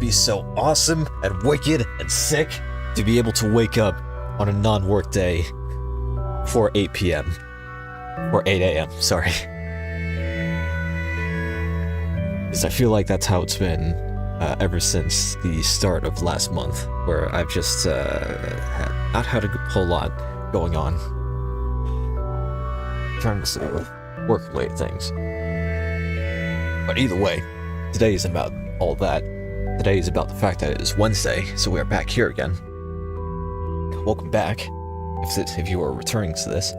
be so awesome and wicked and sick to be able to wake up on a non-work day for 8 p.m. or 8 a.m. Sorry. Because I feel like that's how it's been ever since the start of last month, where I've just not had a whole lot going on in terms of work-related things. But either way, today isn't about all that. Today is about the fact that it is Wednesday, so we are back here again. Welcome back, if you are returning to this.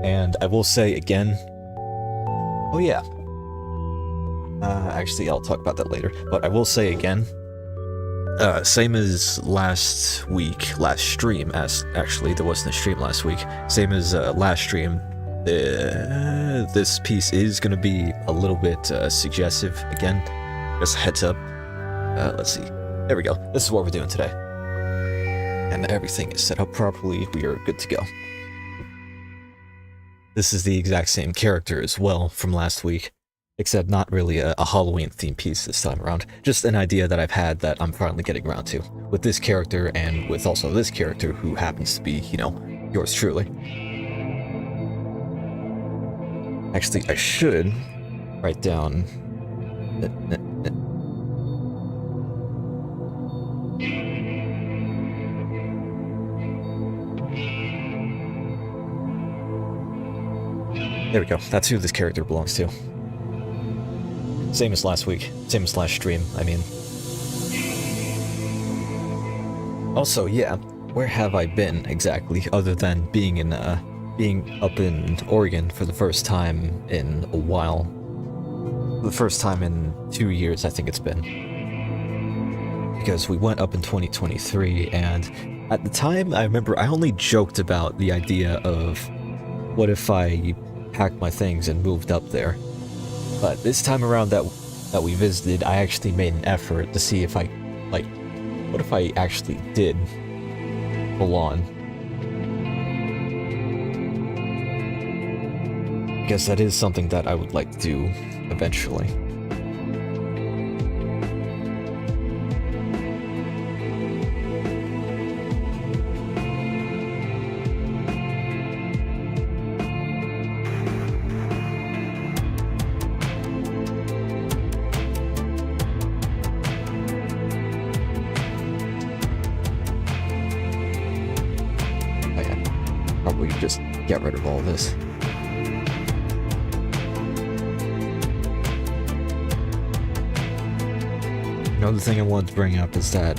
And I will say again, oh yeah, actually I'll talk about that later, but I will say again, same as last stream, as actually there wasn't a stream last week, same as last stream, this piece is going to be a little bit suggestive again, just a heads up. Let's see, there we go, this is what we're doing today. And everything is set up properly, we are good to go. This is the exact same character as well from last week, except not really a Halloween themed piece this time around. Just an idea that I've had that I'm finally getting around to, with this character and with also this character who happens to be, you know, yours truly. Actually, I should write down... There we go, that's who this character belongs to. Same as last week, same as last stream, I mean. Also, yeah, where have I been exactly, other than being up in Oregon for the first time in a while. The first time in 2 years, I think it's been. Because we went up in 2023, and at the time, I remember I only joked about the idea of what if I packed my things and moved up there. But this time around that we visited, I actually made an effort to see if I, like, what if I actually did full on? Because that is something that I would like to do eventually. Probably just get rid of all this. Another thing I wanted to bring up is that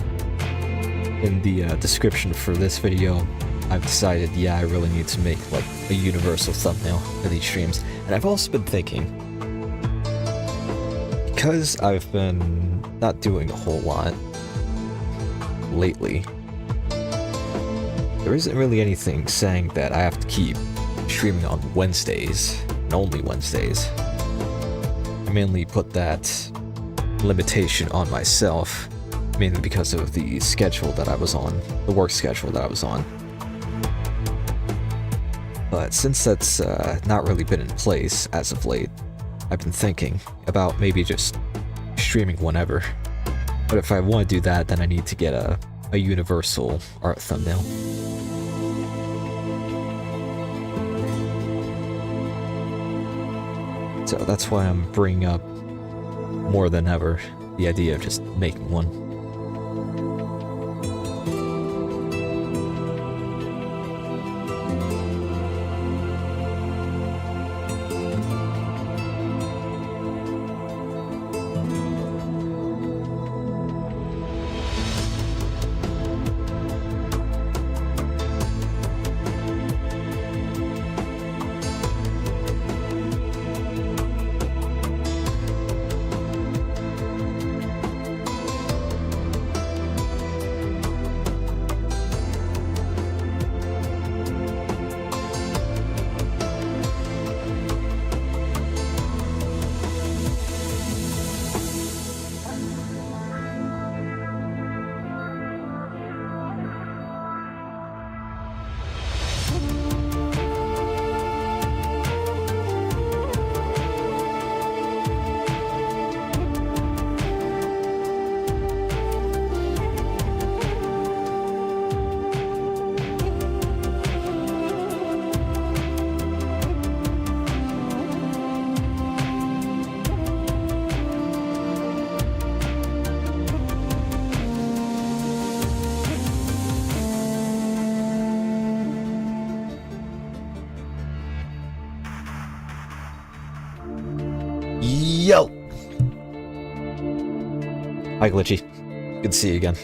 in the description for this video, I've decided, yeah, I really need to make like a universal thumbnail for these streams. And I've also been thinking, because I've been not doing a whole lot lately, there isn't really anything saying that I have to keep streaming on Wednesdays, and only Wednesdays. I mainly put that limitation on myself, mainly because of the schedule that I was on, the work schedule that I was on. But since that's not really been in place as of late, I've been thinking about maybe just streaming whenever. But if I want to do that, then I need to get a universal art thumbnail. So that's why I'm bringing up more than ever the idea of just making one. Yo! Hi, Glitchy. Good to see you again.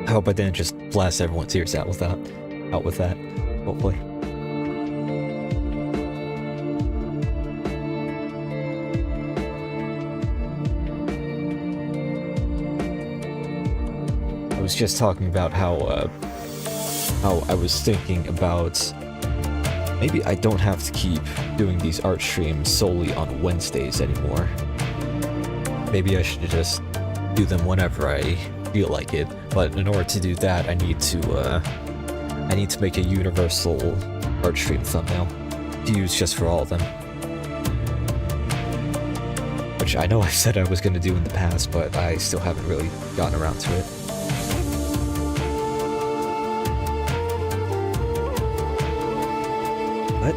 I hope I didn't just blast everyone's ears out with that, hopefully. I was just talking about how I was thinking about maybe I don't have to keep doing these art streams solely on Wednesdays anymore. Maybe I should just do them whenever I feel like it, but in order to do that, I need to make a universal art stream thumbnail to use just for all of them. Which I know I said I was going to do in the past, but I still haven't really gotten around to it. But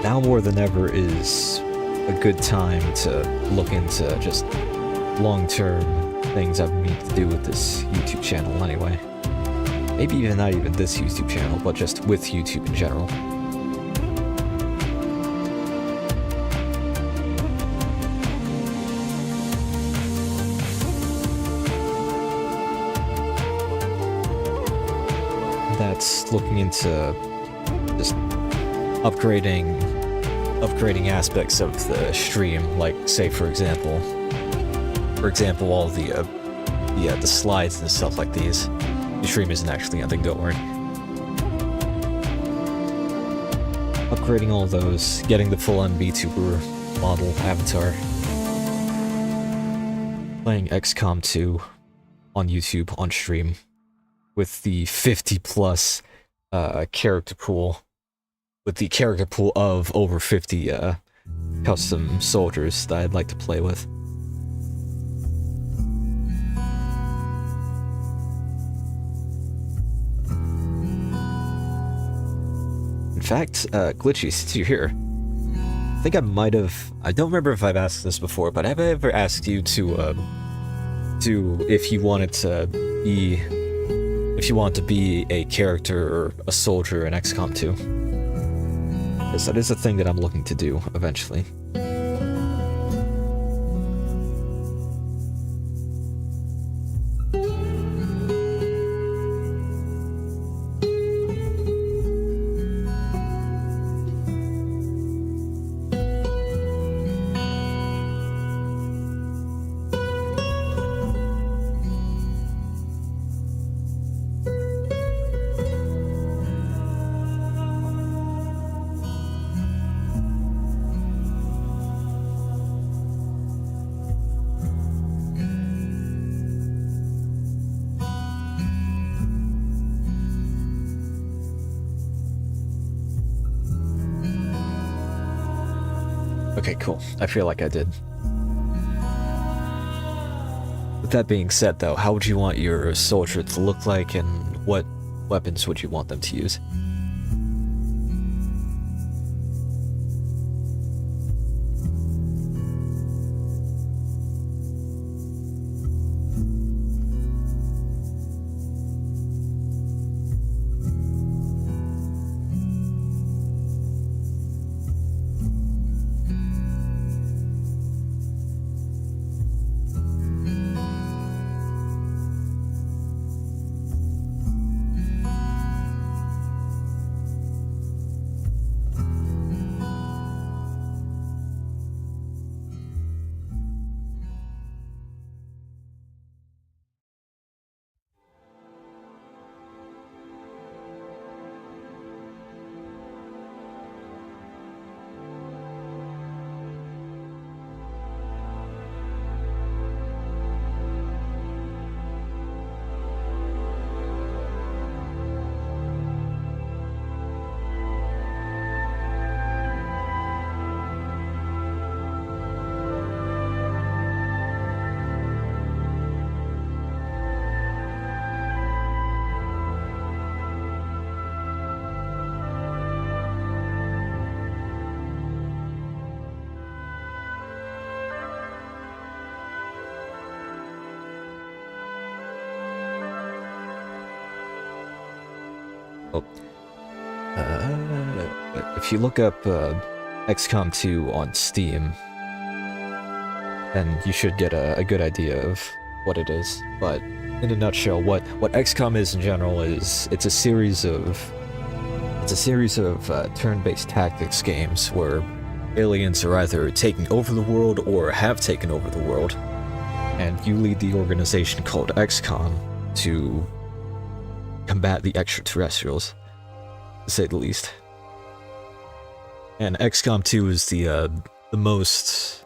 now more than ever is a good time to look into just long-term things I've meant to do with this YouTube channel anyway. Maybe even not even this YouTube channel, but just with YouTube in general. That's looking into just upgrading aspects of the stream, like say for example all the slides and stuff like these. The stream isn't actually ending, don't worry. Upgrading all those, getting the full VTuber model avatar. Playing XCOM 2 on YouTube on stream with the 50+ character pool. With the character pool of over 50 custom soldiers that I'd like to play with. In fact, Glitchy, since you're here, I think I might have... I don't remember if I've asked this before, but have I ever asked you to if you wanted to be... If you want to be a character or a soldier in XCOM 2? Because that is a thing that I'm looking to do eventually. Okay, cool. I feel like I did. With that being said, though, how would you want your soldier to look like, and what weapons would you want them to use? If you look up XCOM 2 on Steam, then you should get a good idea of what it is. But in a nutshell, what XCOM is in general is it's a series of turn-based tactics games where aliens are either taking over the world or have taken over the world, and you lead the organization called XCOM to combat the extraterrestrials, to say the least. And XCOM 2 is the most,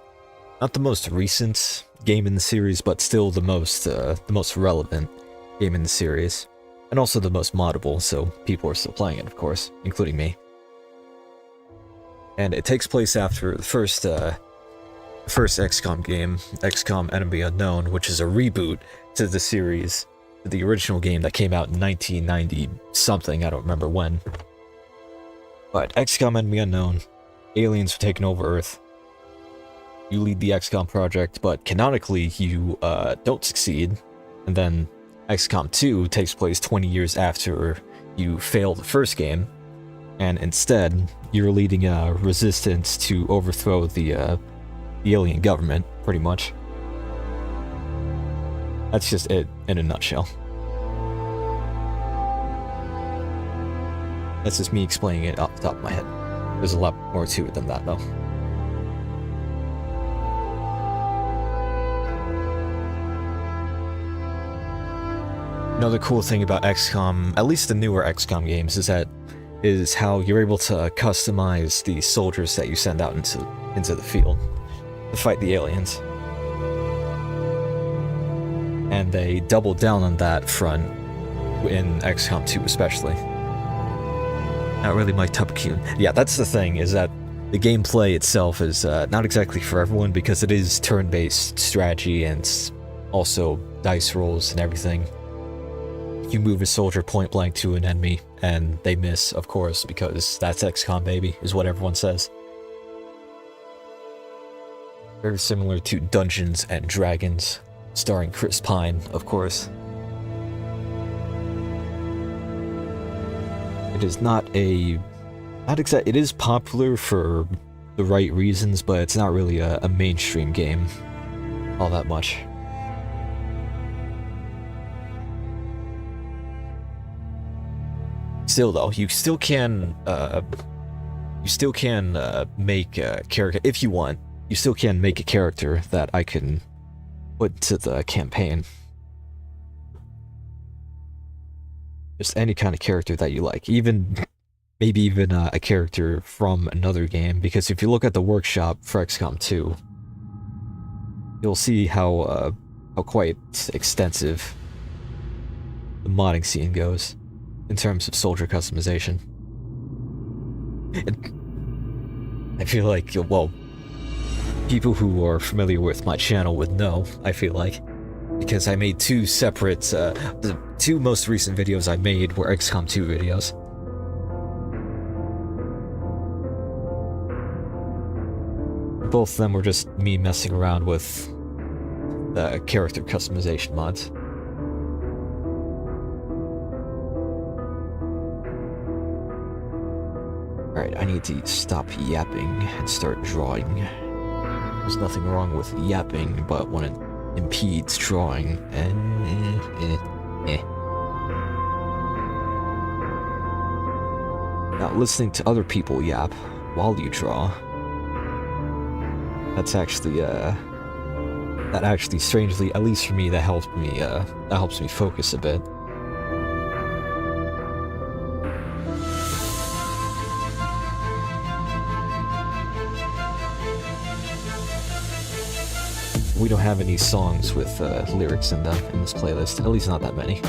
not the most recent game in the series, but still the most relevant game in the series, and also the most moddable, so people are still playing it, of course, including me. And it takes place after the first XCOM game, XCOM Enemy Unknown, which is a reboot to the series, to the original game that came out in 1990-something, I don't remember when. But XCOM Enemy Unknown, aliens have taken over Earth. You lead the XCOM project, but canonically you don't succeed, and then XCOM 2 takes place 20 years after you fail the first game, and instead, you're leading a resistance to overthrow the alien government, pretty much. That's just it in a nutshell. That's just me explaining it off the top of my head. There's a lot more to it than that, though. Another cool thing about XCOM, at least the newer XCOM games, is how you're able to customize the soldiers that you send out into the field to fight the aliens. And they doubled down on that front in XCOM 2 especially. Not really my cup of tea. Yeah, that's the thing, is that the gameplay itself is not exactly for everyone, because it is turn-based strategy and also dice rolls and everything. You move a soldier point blank to an enemy, and they miss, of course, because that's XCOM, baby, is what everyone says. Very similar to Dungeons and Dragons, starring Chris Pine, of course. It is it is popular for the right reasons, but it's not really a mainstream game all that much. Still, though, you still can make a character if you want. You still can make a character that I can put to the campaign. Just any kind of character that you like, maybe even a character from another game. Because if you look at the workshop for XCOM 2, you'll see how quite extensive the modding scene goes in terms of soldier customization. I feel like, well, people who are familiar with my channel would know, I feel like, because I made two separate, the two most recent videos I made were XCOM 2 videos. Both of them were just me messing around with the character customization mods. Alright, I need to stop yapping and start drawing. There's nothing wrong with yapping, but when it impedes drawing, Now, listening to other people yap while you draw, that's actually, that actually, strangely, at least for me, that helps me focus a bit. We don't have any songs with lyrics in them in this playlist, at least not that many.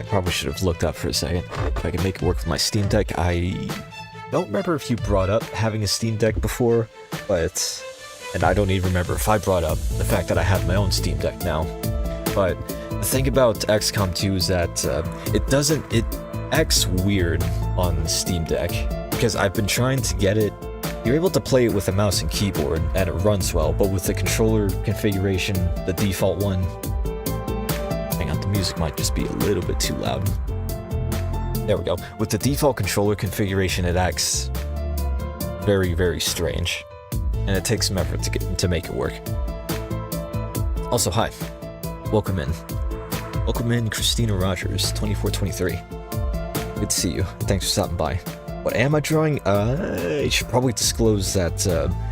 probably should have looked up for a second if I can make it work with my Steam Deck. I don't remember if you brought up having a Steam Deck before, and I don't even remember if I brought up the fact that I have my own Steam Deck now. But the thing about XCOM 2 is that it acts weird on Steam Deck, because I've been trying to get it. You're able to play it with a mouse and keyboard, and it runs well, but with the controller configuration, the default one... Hang on, the music might just be a little bit too loud. There we go. With the default controller configuration, it acts very, very strange, and it takes some effort to make it work. Also, hi. Welcome in. Welcome in, Christina Rogers, 2423. Good to see you. Thanks for stopping by. What am I drawing? I should probably disclose that,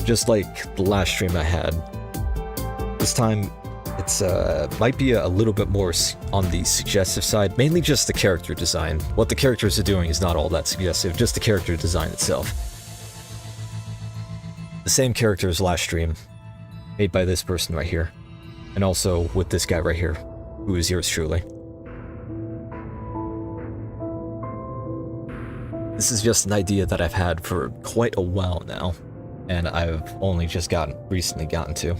just like the last stream I had, this time it's might be a little bit more on the suggestive side, mainly just the character design. What the characters are doing is not all that suggestive, just the character design itself. The same character as last stream, made by this person right here, and also with this guy right here, who is yours truly. This is just an idea that I've had for quite a while now, and I've only just recently gotten to.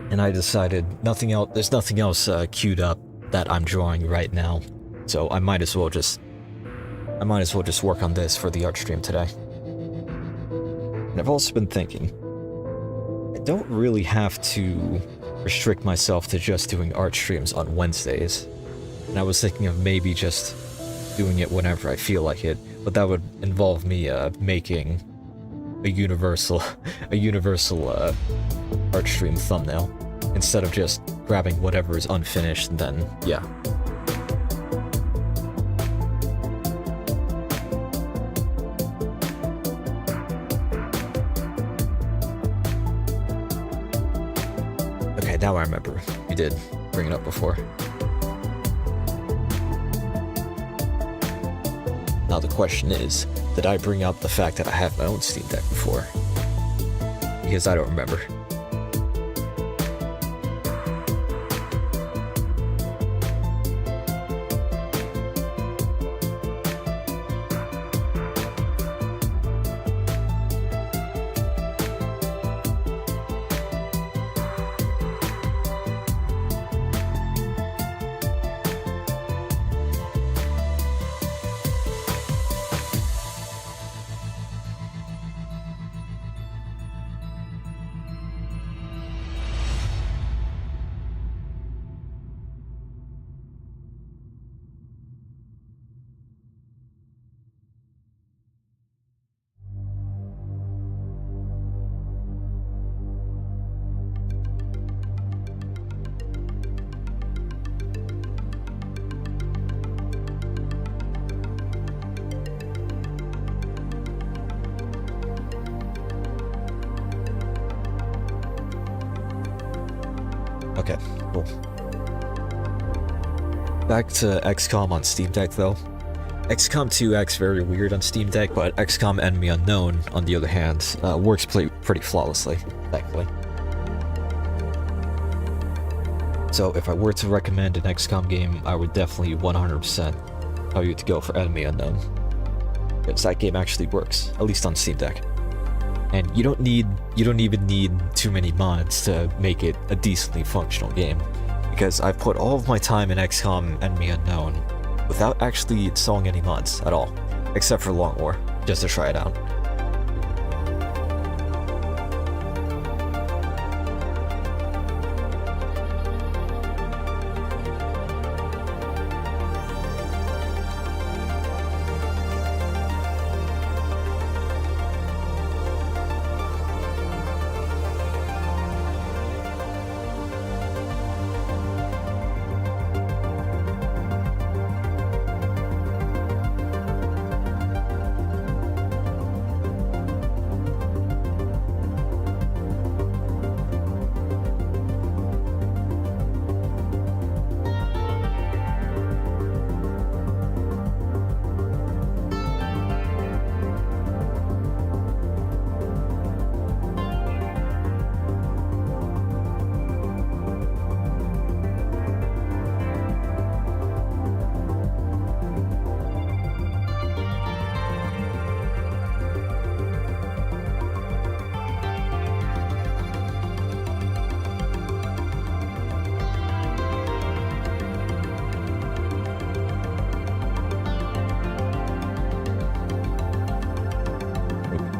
And I decided there's nothing else queued up that I'm drawing right now, so I might as well just work on this for the art stream today. And I've also been thinking, I don't really have to restrict myself to just doing art streams on Wednesdays, and I was thinking of maybe just doing it whenever I feel like it, but that would involve me making a universal art stream thumbnail instead of just grabbing whatever is unfinished and then yeah. Now I remember. You did bring it up before. Now the question is, did I bring up the fact that I have my own Steam Deck before? Because I don't remember. Okay, cool. Back to XCOM on Steam Deck though. XCOM 2 acts very weird on Steam Deck, but XCOM Enemy Unknown, on the other hand, works pretty flawlessly, thankfully. So if I were to recommend an XCOM game, I would definitely 100% tell you to go for Enemy Unknown, because that game actually works, at least on Steam Deck. And you don't even need too many mods to make it a decently functional game, because I've put all of my time in XCOM Enemy Unknown without actually installing any mods at all, except for Long War, just to try it out.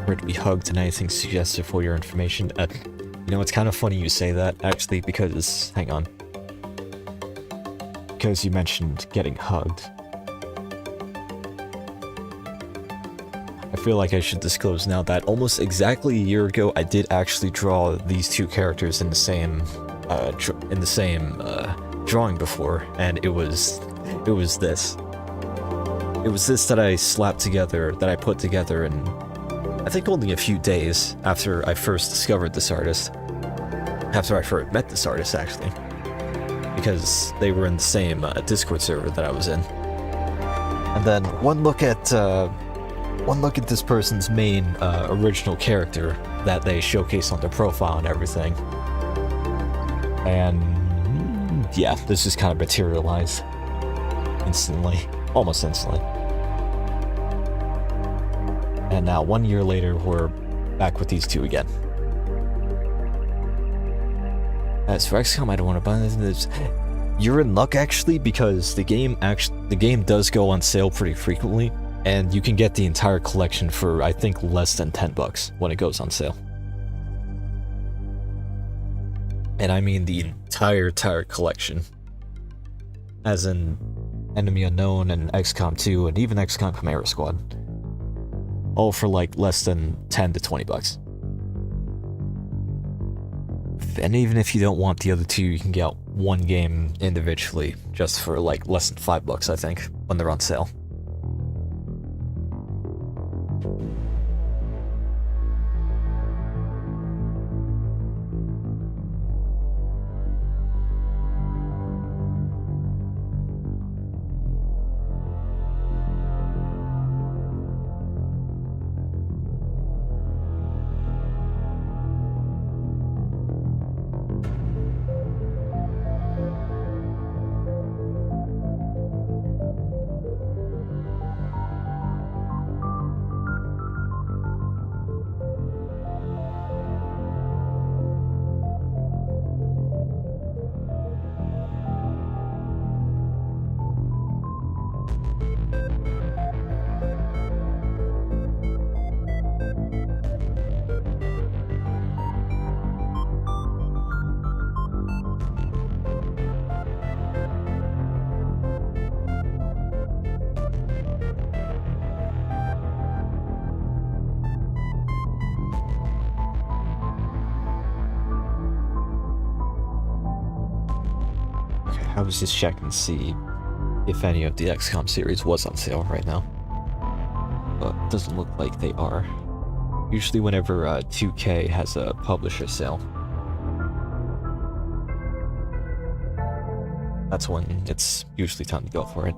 or to be hugged and anything suggestive for your information. You know, it's kind of funny you say that, actually, because... hang on. Because you mentioned getting hugged. I feel like I should disclose now that almost exactly a year ago, I did actually draw these two characters in the same, drawing before, and it was this. It was this that I slapped together, that I put together in, I think only a few days after I first discovered this artist. After I first met this artist, actually. Because they were in the same Discord server that I was in. And then one look at this person's main original character that they showcase on their profile and everything. And yeah, this just kind of materialized instantly, almost instantly. And now 1 year later, we're back with these two again. As for XCOM, I don't want to buy this. You're in luck, actually, because the game does go on sale pretty frequently, and you can get the entire collection for, I think, less than $10 when it goes on sale. And I mean the entire collection. As in Enemy Unknown and XCOM 2 and even XCOM Chimera Squad. All for like less than $10 to $20. And even if you don't want the other two, you can get one game individually just for like less than $5, I think, when they're on sale. I was just checking to see if any of the XCOM series was on sale right now. But it doesn't look like they are. Usually whenever 2K has a publisher sale, that's when it's usually time to go for it.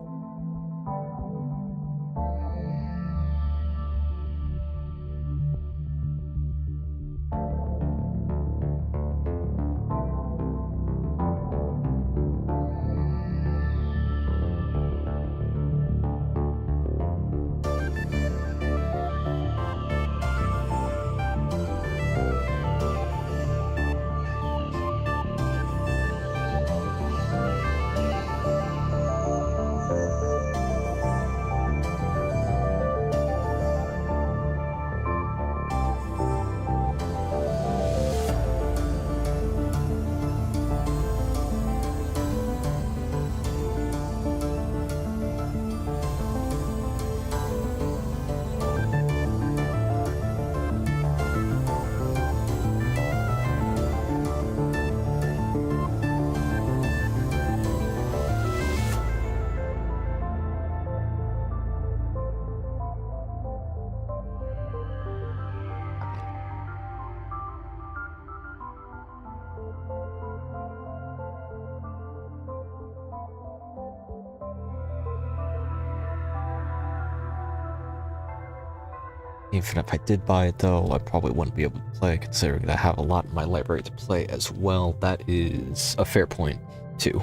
Even if I did buy it though, I probably wouldn't be able to play, considering that I have a lot in my library to play as well. That is a fair point, too.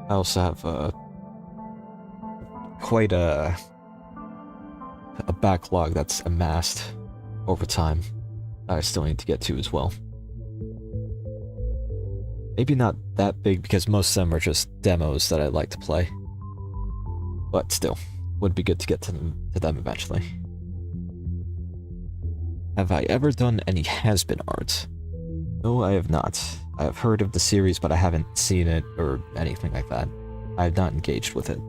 I also have quite a backlog that's amassed over time that I still need to get to as well. Maybe not that big, because most of them are just demos that I'd like to play. But still, would be good to get to them eventually. Have I ever done any has-been art? No, I have not. I have heard of the series, but I haven't seen it or anything like that. I have not engaged with it.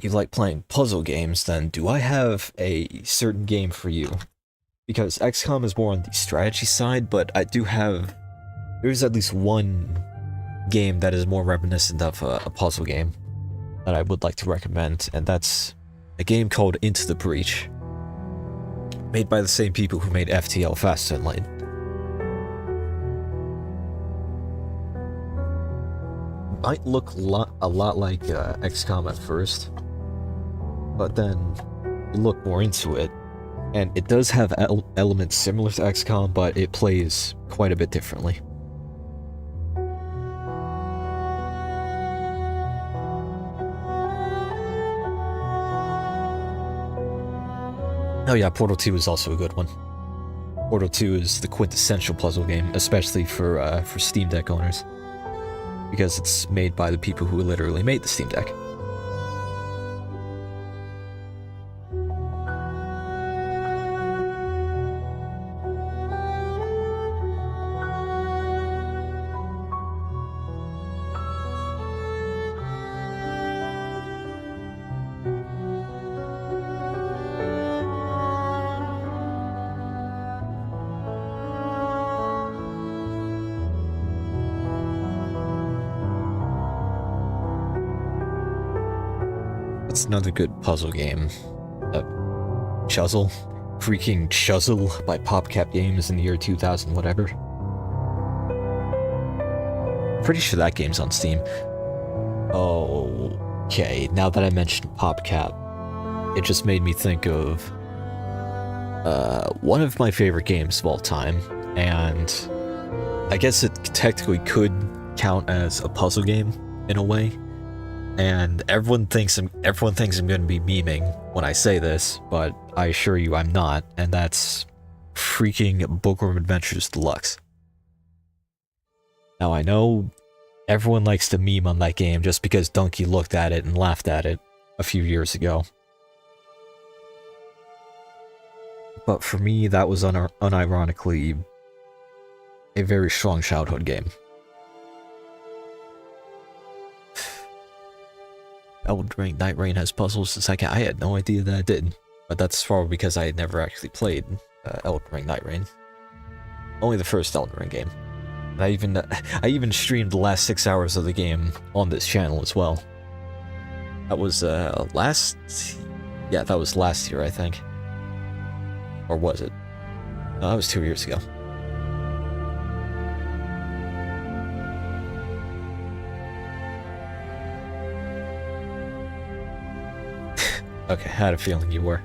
You like playing puzzle games, then do I have a certain game for you? Because XCOM is more on the strategy side, but I do have... There's at least one game that is more reminiscent of a puzzle game that I would like to recommend, and that's a game called Into the Breach, made by the same people who made FTL Fast and Lane. Might look a lot like XCOM at first, but then you look more into it, and it does have elements similar to XCOM, but it plays quite a bit differently. Oh yeah, Portal 2 is also a good one. Portal 2 is the quintessential puzzle game, especially for Steam Deck owners, because it's made by the people who literally made the Steam Deck. It's another good puzzle game. Chuzzle? Freaking Chuzzle by PopCap Games in the year 2000 whatever. Pretty sure that game's on Steam. Okay, now that I mentioned PopCap, it just made me think of one of my favorite games of all time, and I guess it technically could count as a puzzle game in a way. And everyone thinks I'm going to be memeing when I say this, but I assure you I'm not, and that's freaking Bookworm Adventures Deluxe. Now I know everyone likes to meme on that game just because Donkey looked at it and laughed at it a few years ago. But for me, that was unironically a very strong childhood game. Elden Ring Night Rain has puzzles. I had no idea that it did, but that's probably because I had never actually played Elden Ring Night Rain. Only the first Elden Ring game. And I even streamed the last 6 hours of the game on this channel as well. That was last year, I think. Or was it? No, that was 2 years ago. Okay, I had a feeling you were.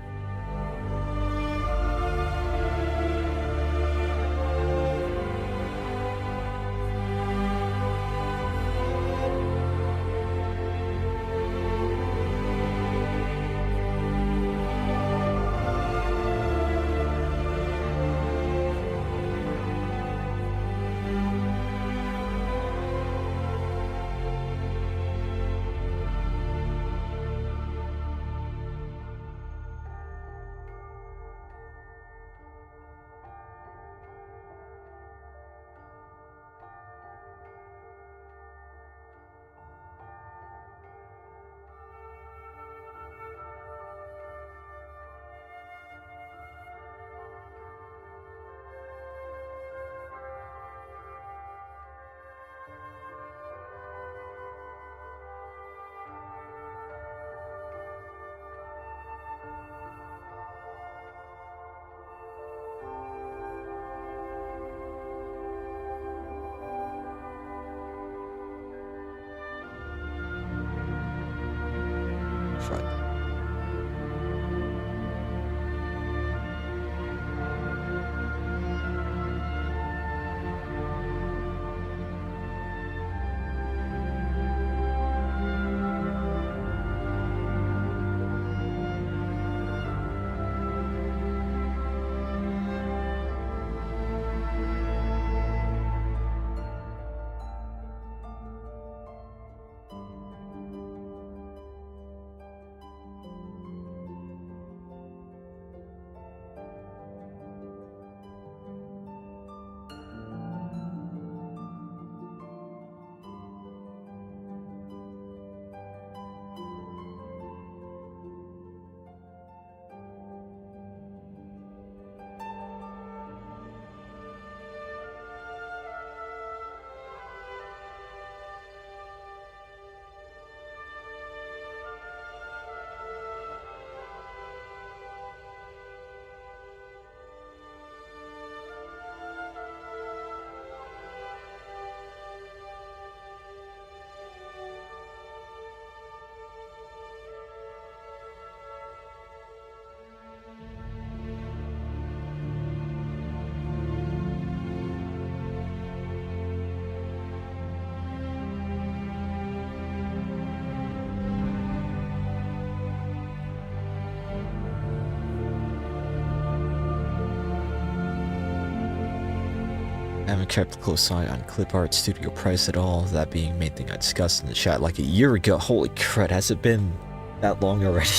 I haven't kept a close eye on clip art studio price at all, that being main thing I discussed in the chat like a year ago. Holy crud, has it been that long already?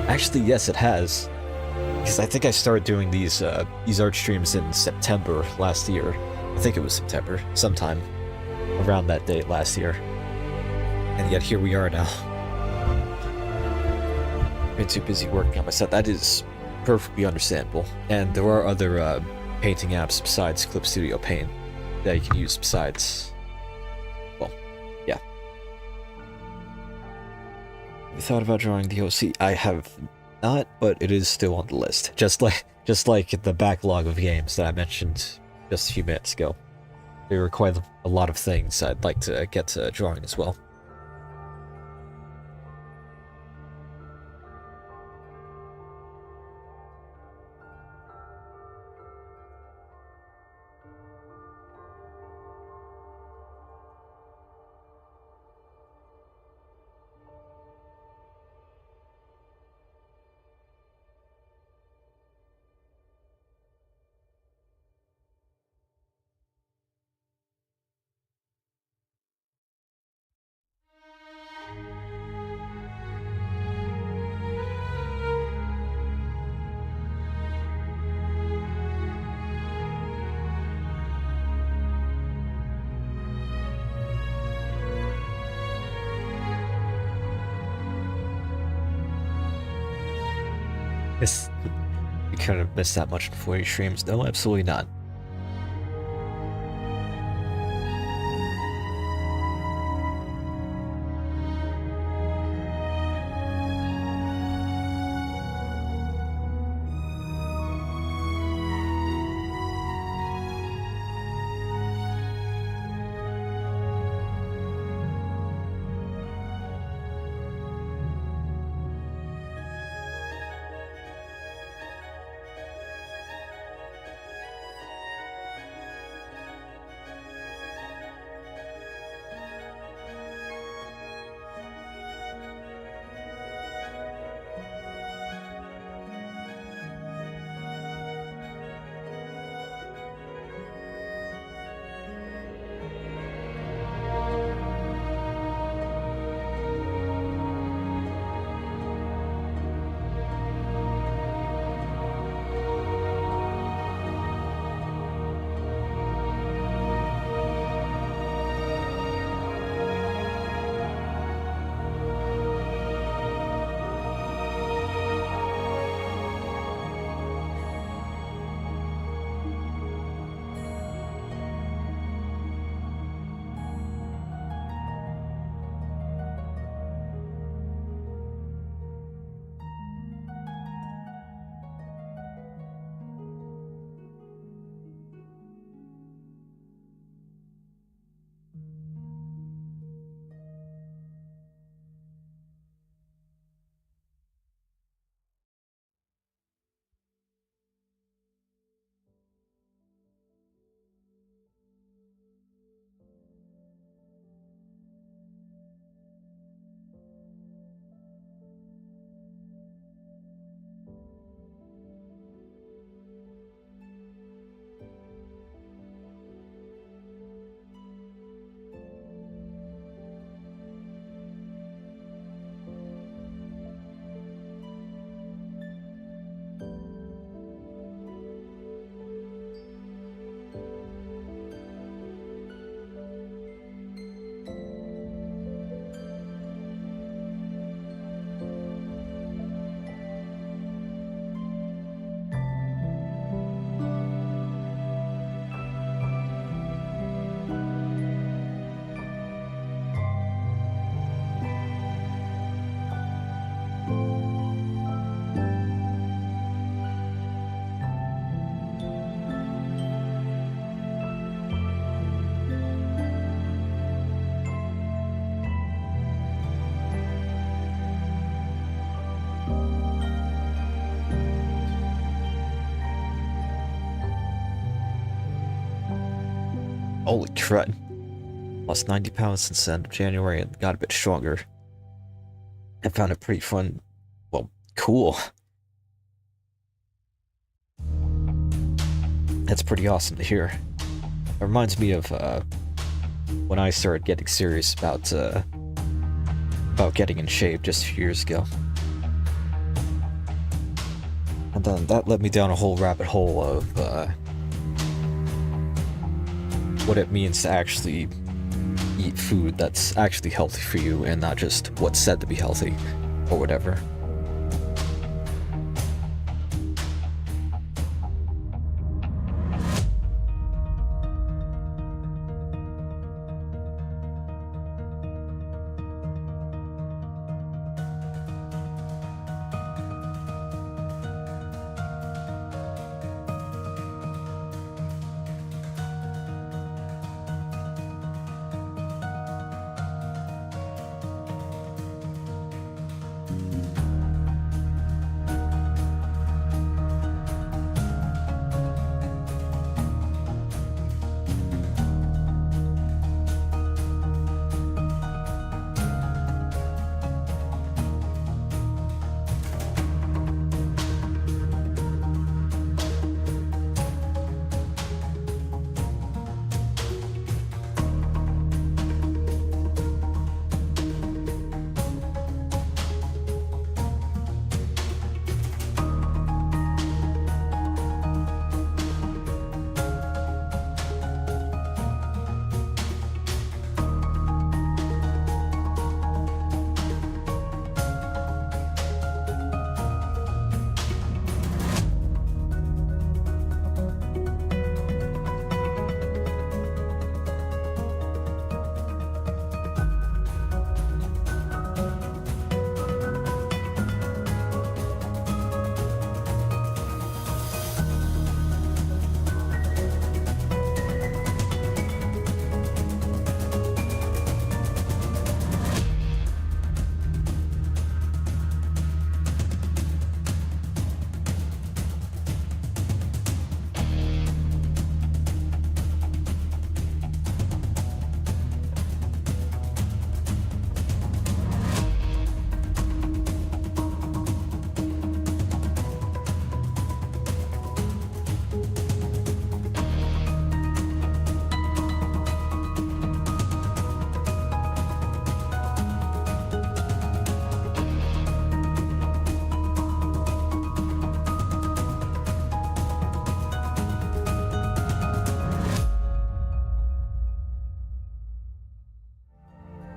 Actually, yes, it has. Because I think I started doing these art streams in September last year. I think it was September, sometime around that date last year. And yet here we are now. Been too busy working on my set. That is perfectly understandable. And there are other painting apps besides Clip Studio Paint that you can use besides, well, yeah. Have you thought about drawing the OC? I have not, but it is still on the list. Just like the backlog of games that I mentioned just a few minutes ago. There are quite a lot of things I'd like to get to drawing as well. You couldn't have missed that much before your streams. No, absolutely not. Holy crud. Lost 90 pounds since the end of January and got a bit stronger. I found it pretty fun. Well, cool. That's pretty awesome to hear. reminds me of when I started getting serious about getting in shape just a few years ago. And then that led me down a whole rabbit hole of what it means to actually eat food that's actually healthy for you and not just what's said to be healthy or whatever.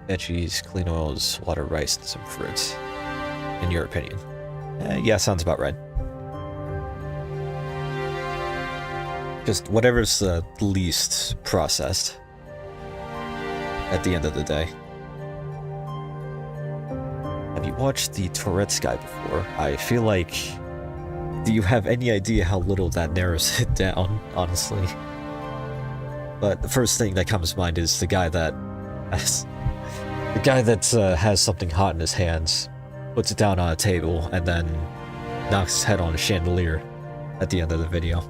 Veggies, clean oils, water, rice, and some fruits. In your opinion? Yeah, sounds about right. Just whatever's the least processed at the end of the day. Have you watched the Tourette's guy before? I feel like... Do you have any idea how little that narrows it down, honestly? But the first thing that comes to mind is the guy that has... The guy that has something hot in his hands, puts it down on a table, and then knocks his head on a chandelier at the end of the video.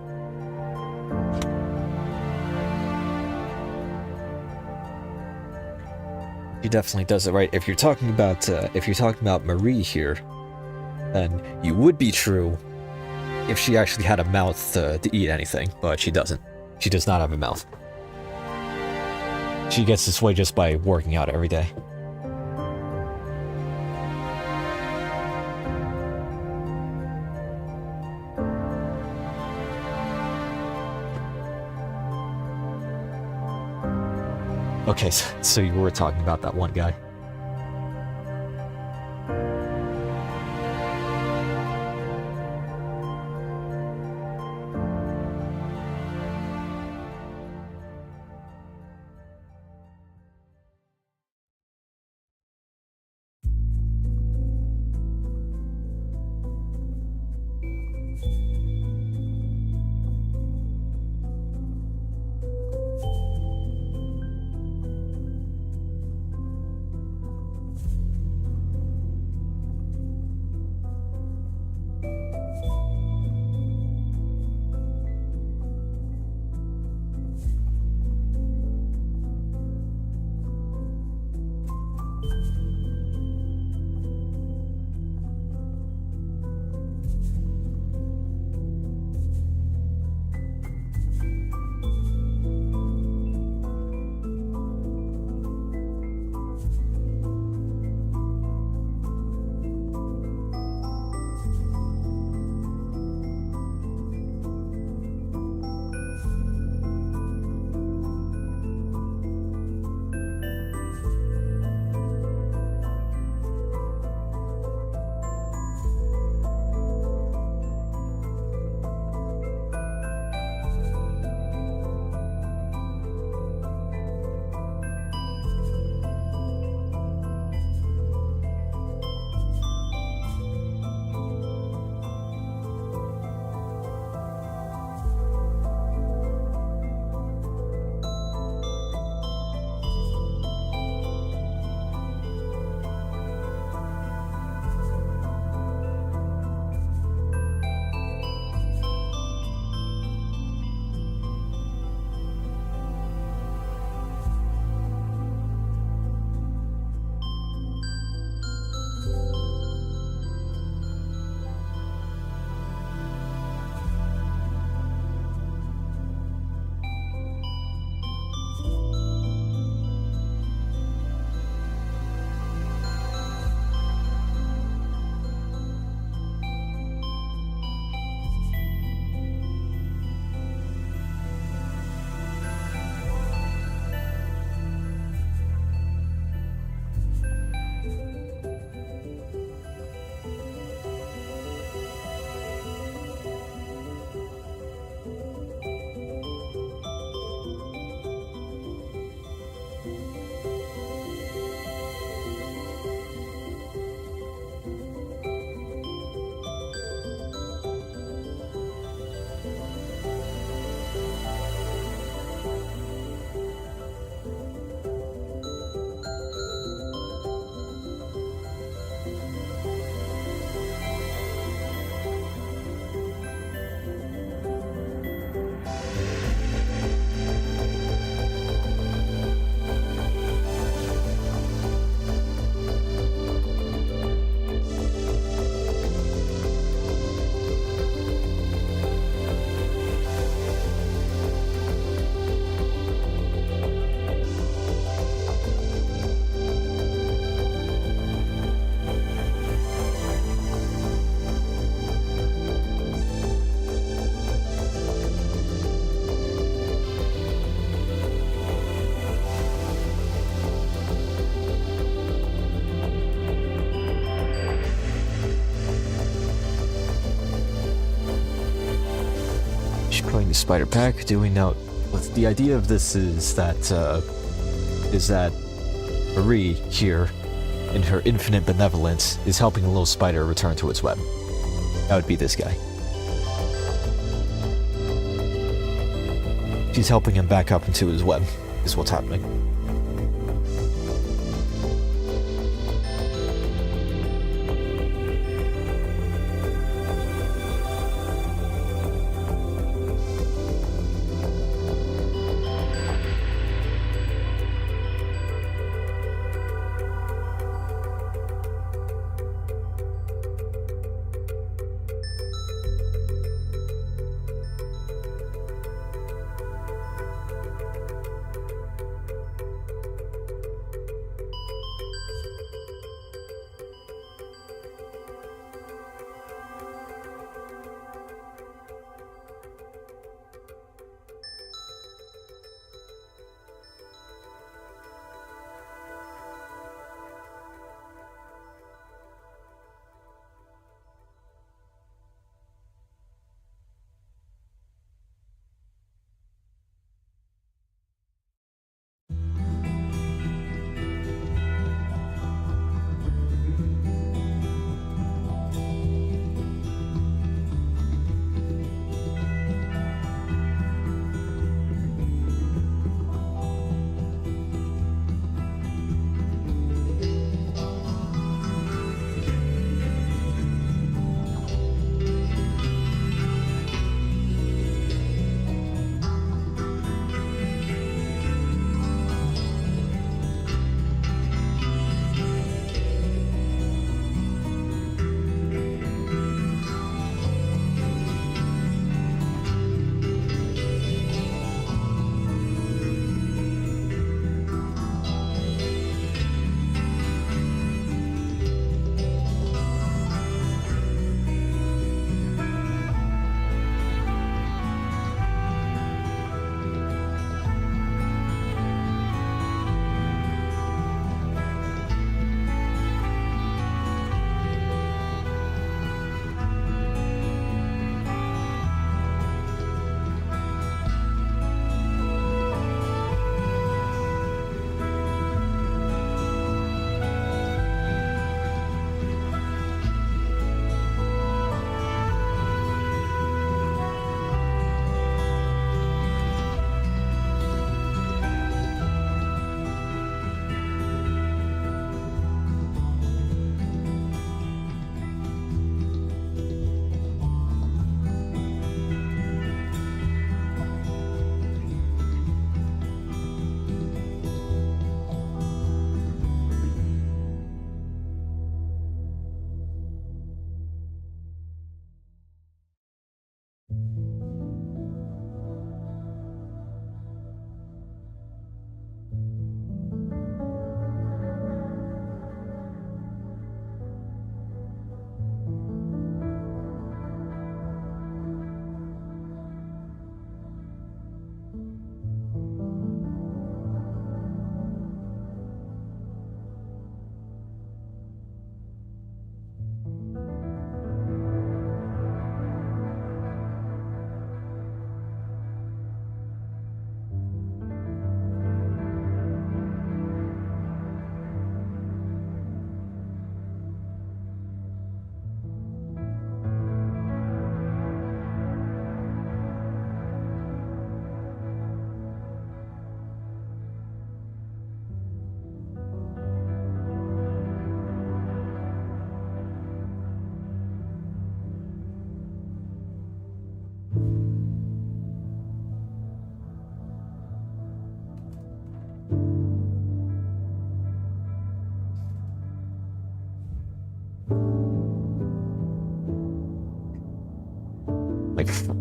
He definitely does it right. If you're talking about Marie here, then you would be true if she actually had a mouth to eat anything, but she doesn't. She does not have a mouth. She gets this way just by working out every day. Okay, so you were talking about that one guy. putting the spider back, doing now. The idea of this is that Marie here, in her infinite benevolence, is helping a little spider return to its web. That would be this guy. She's helping him back up into his web, is what's happening.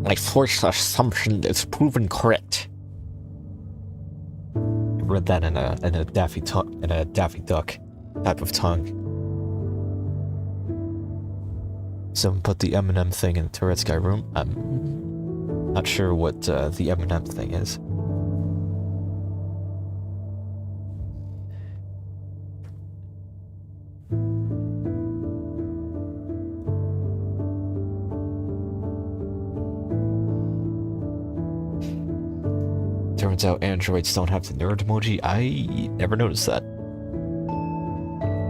My first assumption is proven correct. I read that in a Daffy Duck type of tongue. Someone put the Eminem thing in the Turetsky room. I'm not sure what the Eminem thing is. turns out androids don't have the nerd emoji. I never noticed that.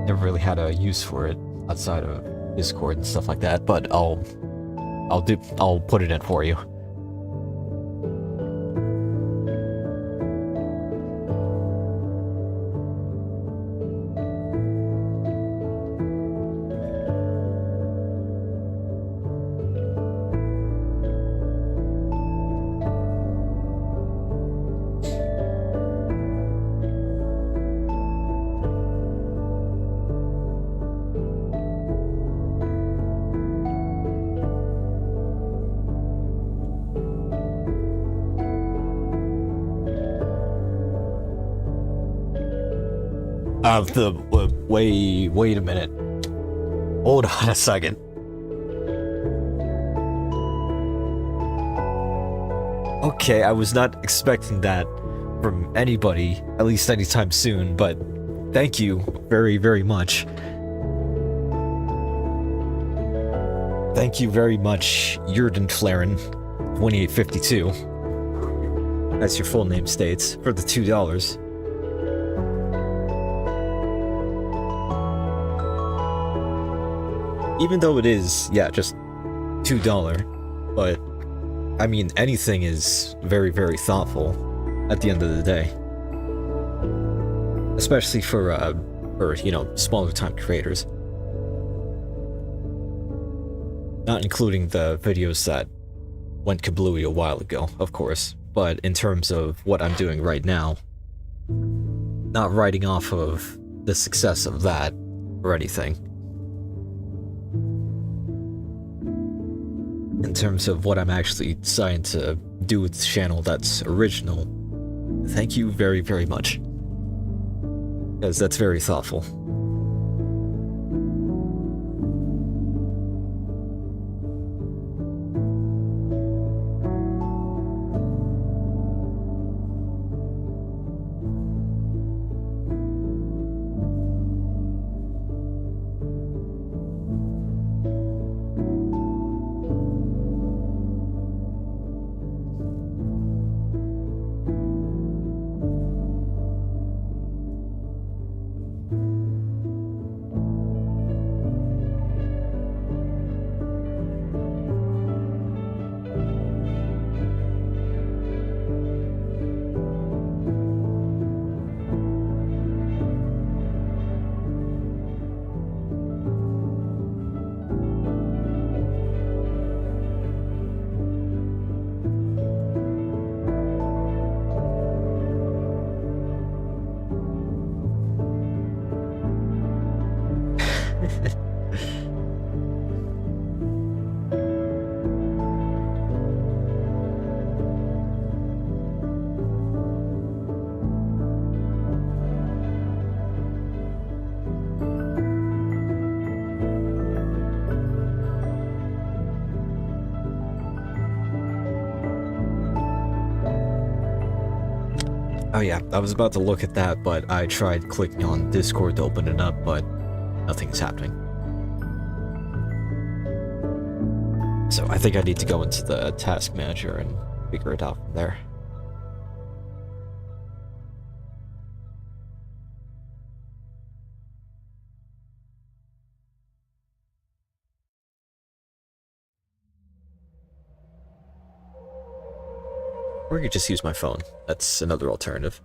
Never really had a use for it outside of Discord and stuff like that, but I'll put it in for you. Wait a minute. Hold on a second. Okay, I was not expecting that from anybody, at least anytime soon, but thank you very, very much. Thank you very much, Yurden Flaren, 2852. As your full name states, for the $2. Even though it is, yeah, just $2, but I mean, anything is very, very thoughtful at the end of the day. Especially for you know, smaller time creators. Not including the videos that went kablooey a while ago, of course, but in terms of what I'm doing right now, not writing off of the success of that or anything. In terms of what I'm actually deciding to do with the channel that's original, thank you very, very much. Because that's very thoughtful. Oh yeah, I was about to look at that, but I tried clicking on Discord to open it up, but nothing is happening. So I think I need to go into the task manager and figure it out from there. Or you could just use my phone. That's another alternative.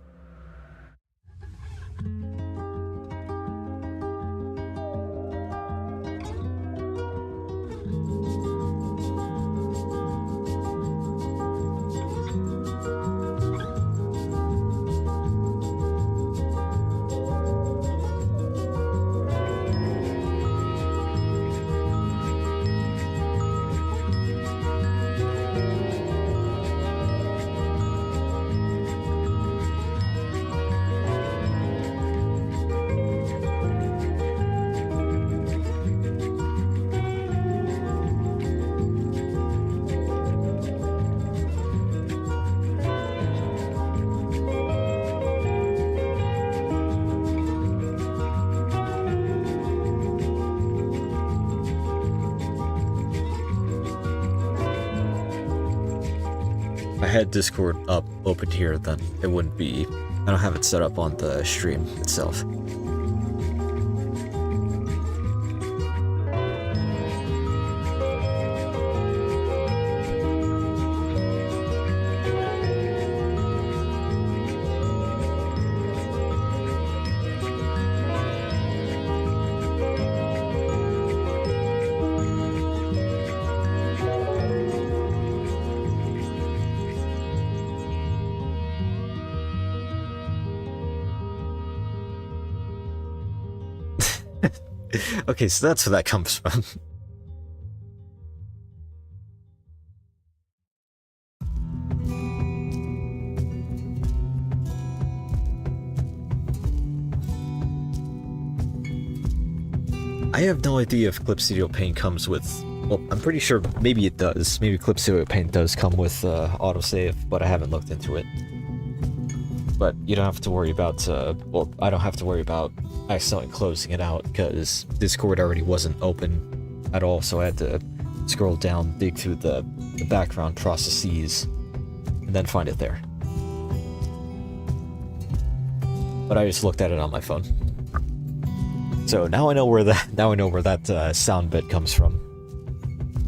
I had Discord opened here, then it wouldn't be. I don't have it set up on the stream itself. Okay, so that's where that comes from. I have no idea if Clip Studio Paint comes with... Well, I'm pretty sure maybe it does. Maybe Clip Studio Paint does come with autosave, but I haven't looked into it. But you don't have to worry about... well, I don't have to worry about accidentally closing it out, because Discord already wasn't open at all, so I had to scroll down, dig through the background processes, and then find it there. But I just looked at it on my phone. So now I know where that sound bit comes from,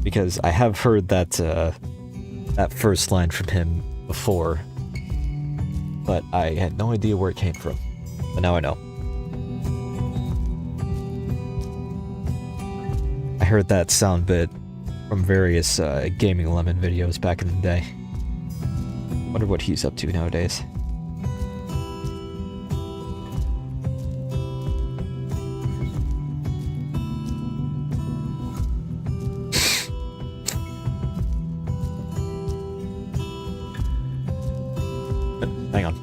because I have heard that that first line from him before, but I had no idea where it came from. But now I know. I heard that sound bit from various Gaming Lemon videos back in the day. Wonder what he's up to nowadays. Hang on.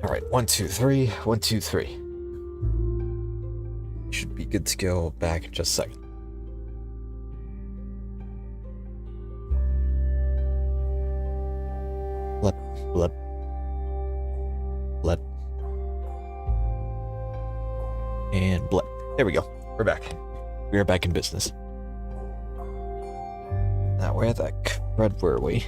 All right, 1, 2, 3, 1, 2, 3. Should be good to go back in just a second. Blip, blip, blip, and blip. There we go. We're back. We are back in business. Now, where the crud were we?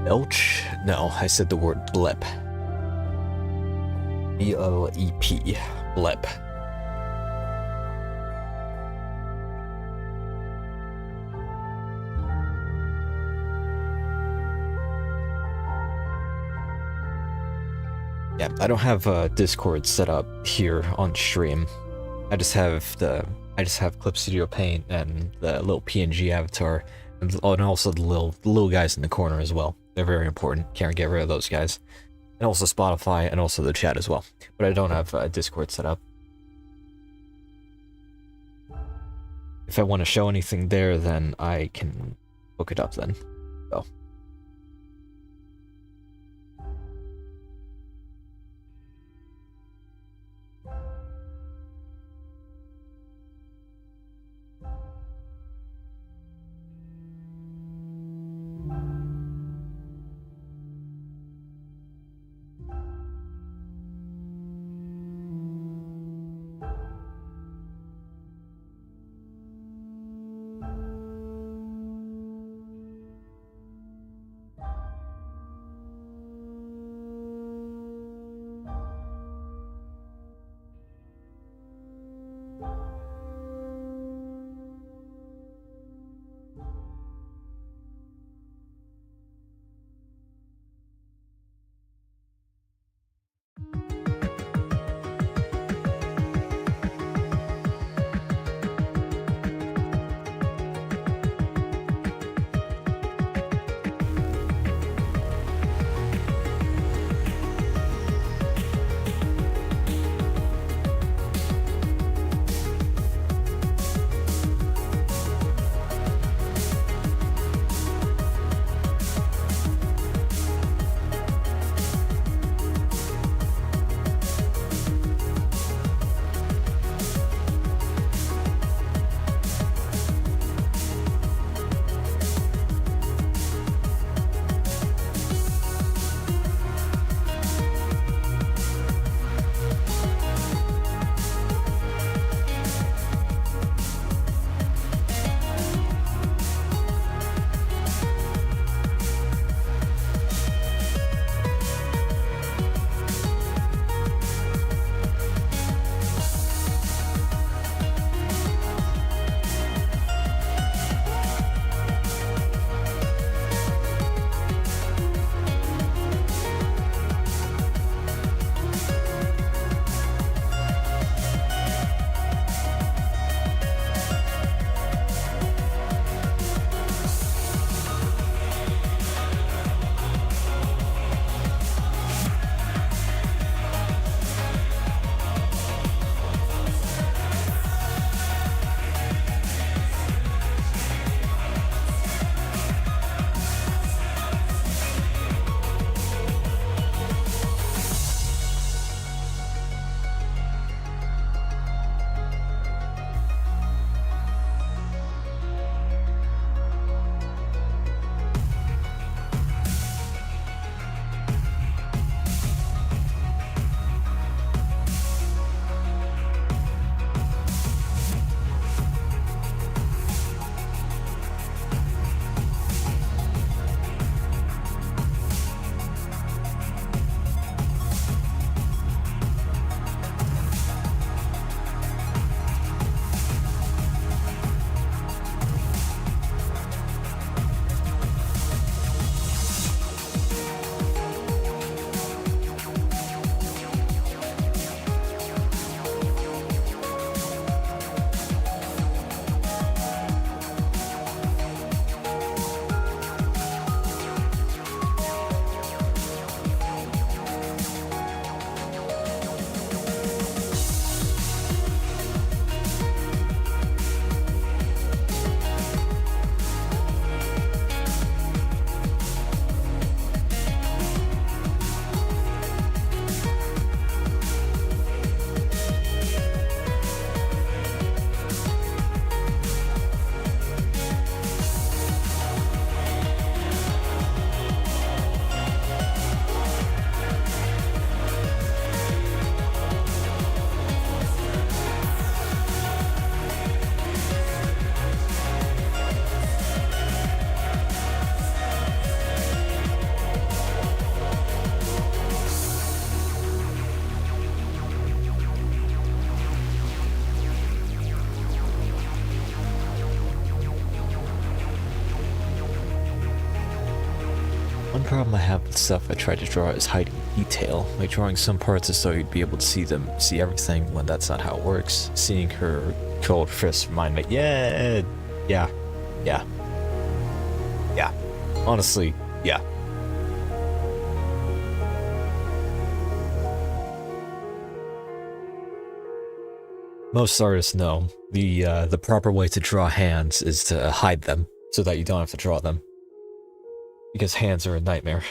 Belch? No, I said the word blip. B-O-E-P. Blip. Yeah, I don't have Discord set up here on stream. I just have Clip Studio Paint and the little PNG avatar, and also the little guys in the corner as well. They're very important. Can't get rid of those guys. And also Spotify, and also the chat as well. But I don't have Discord set up. If I want to show anything there, then I can hook it up then. So. problem I have with stuff I try to draw is hiding detail, like drawing some parts as though you'd be able to see everything when that's not how it works. Seeing her cold fist remind me, yeah. Honestly, yeah. Most artists know the proper way to draw hands is to hide them so that you don't have to draw them. Because hands are a nightmare.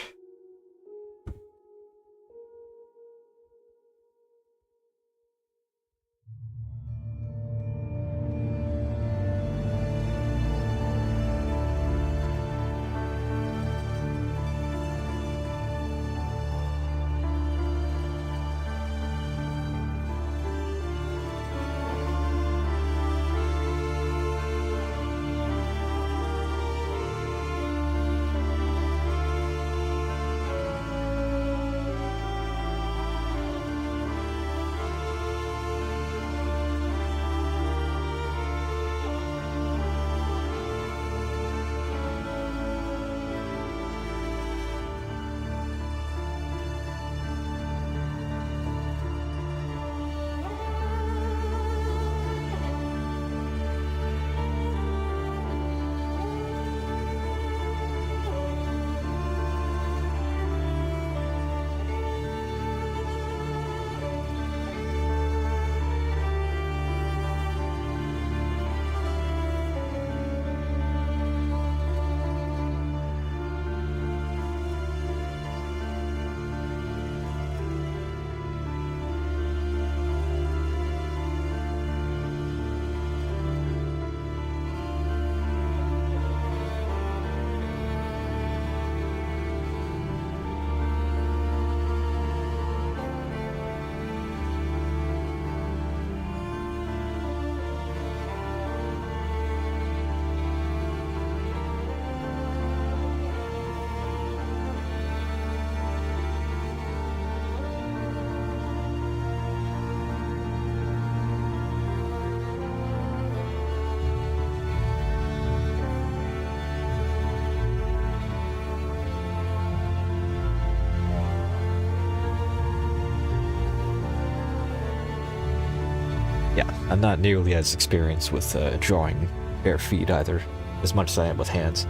Yeah, I'm not nearly as experienced with drawing bare feet either, as much as I am with hands.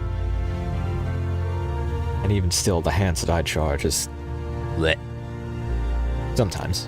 And even still, the hands that I draw are just bleh. Sometimes.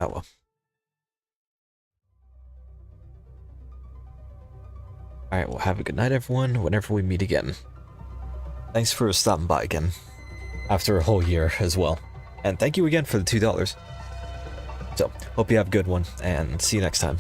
Oh well. Alright, well, have a good night, everyone, whenever we meet again. Thanks for stopping by again. After a whole year as well. And thank you again for the $2. So, hope you have a good one, and see you next time.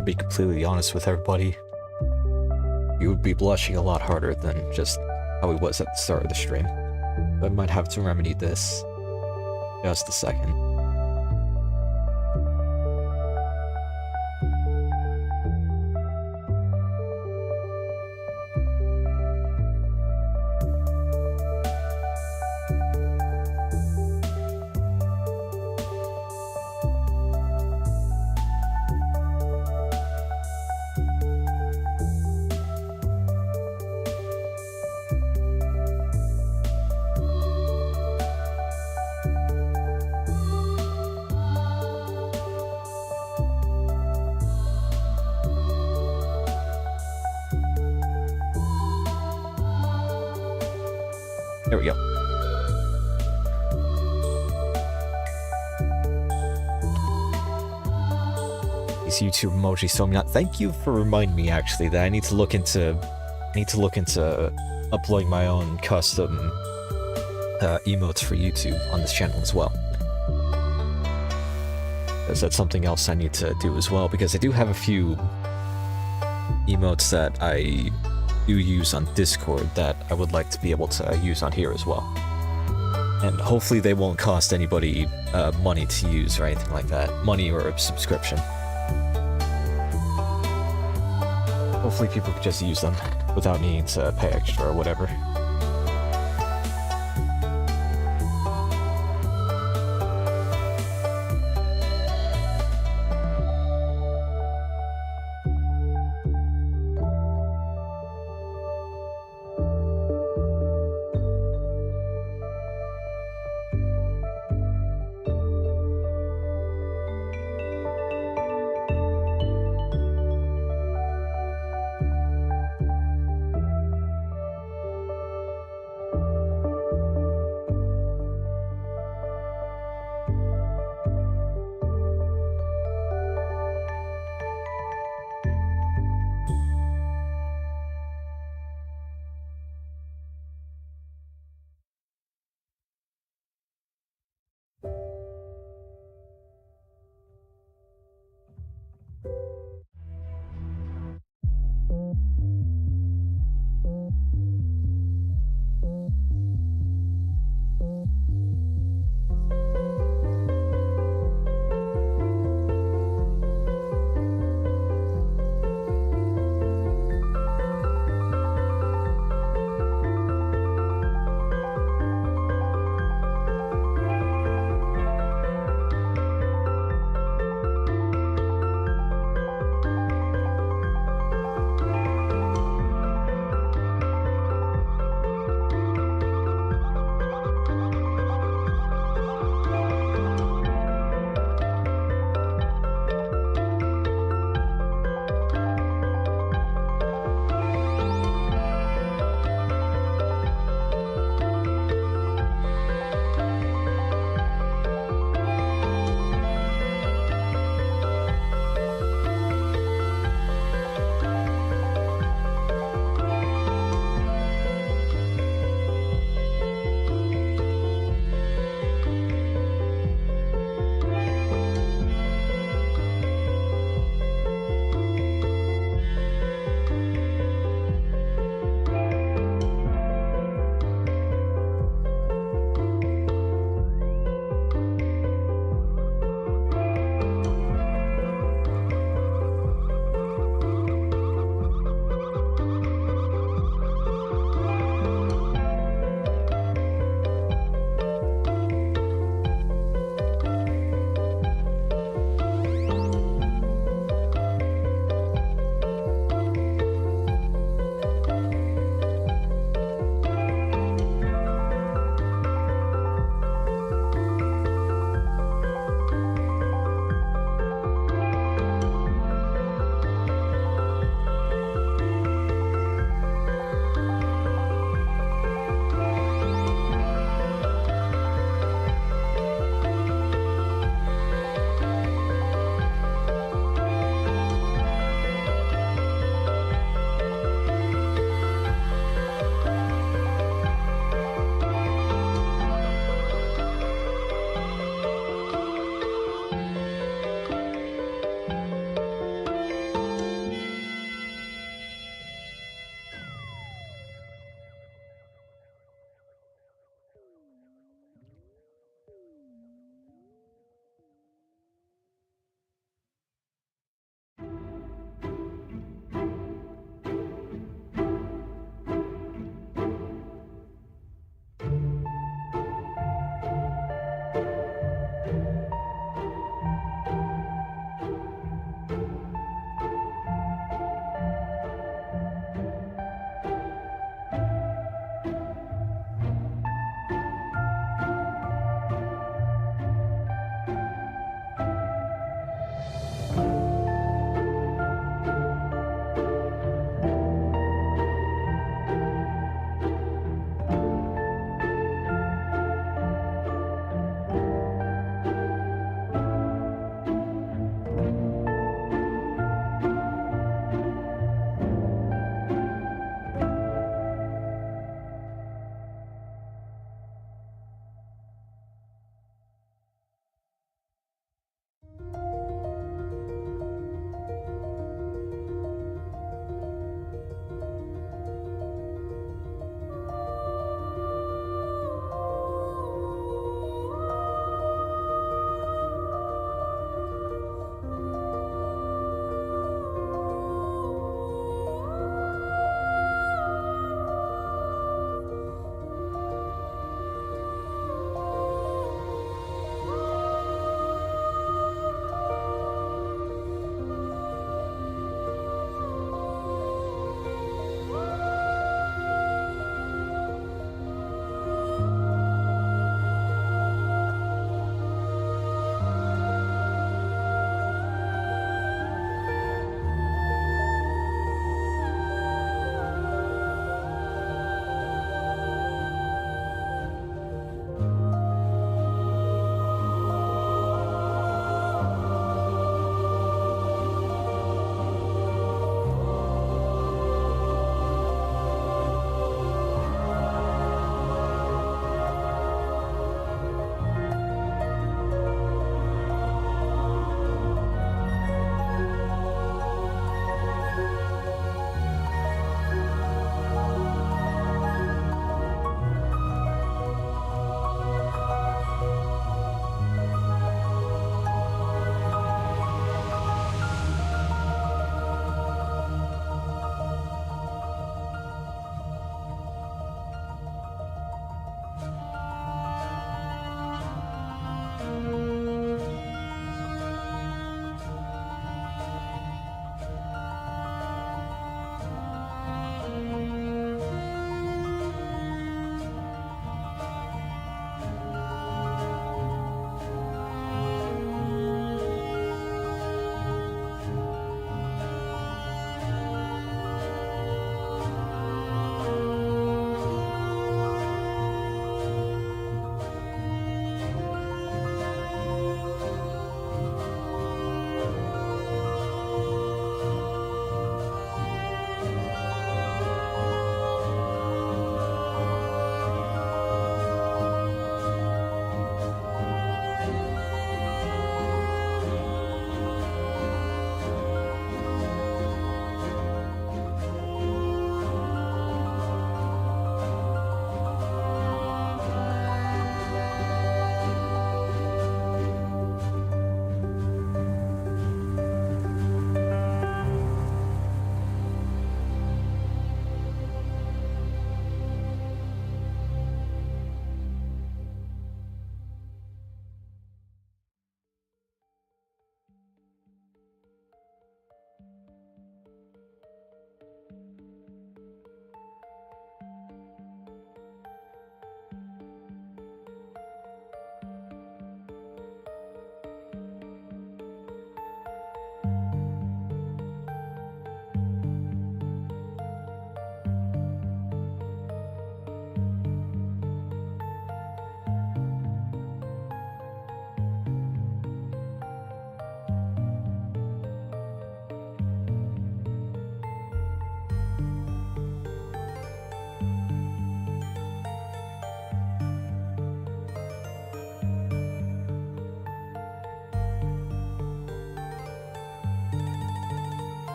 To be completely honest with everybody, you would be blushing a lot harder than just how he was at the start of the stream. I might have to remedy this just a second. There we go. These YouTube emojis so not. Thank you for reminding me actually that I need to look into uploading my own custom emotes for YouTube on this channel as well. Because that's something else I need to do as well, because I do have a few emotes that I do use on Discord that I would like to be able to use on here as well. And hopefully they won't cost anybody money to use or anything like that. Money or a subscription. Hopefully people could just use them without needing to pay extra or whatever.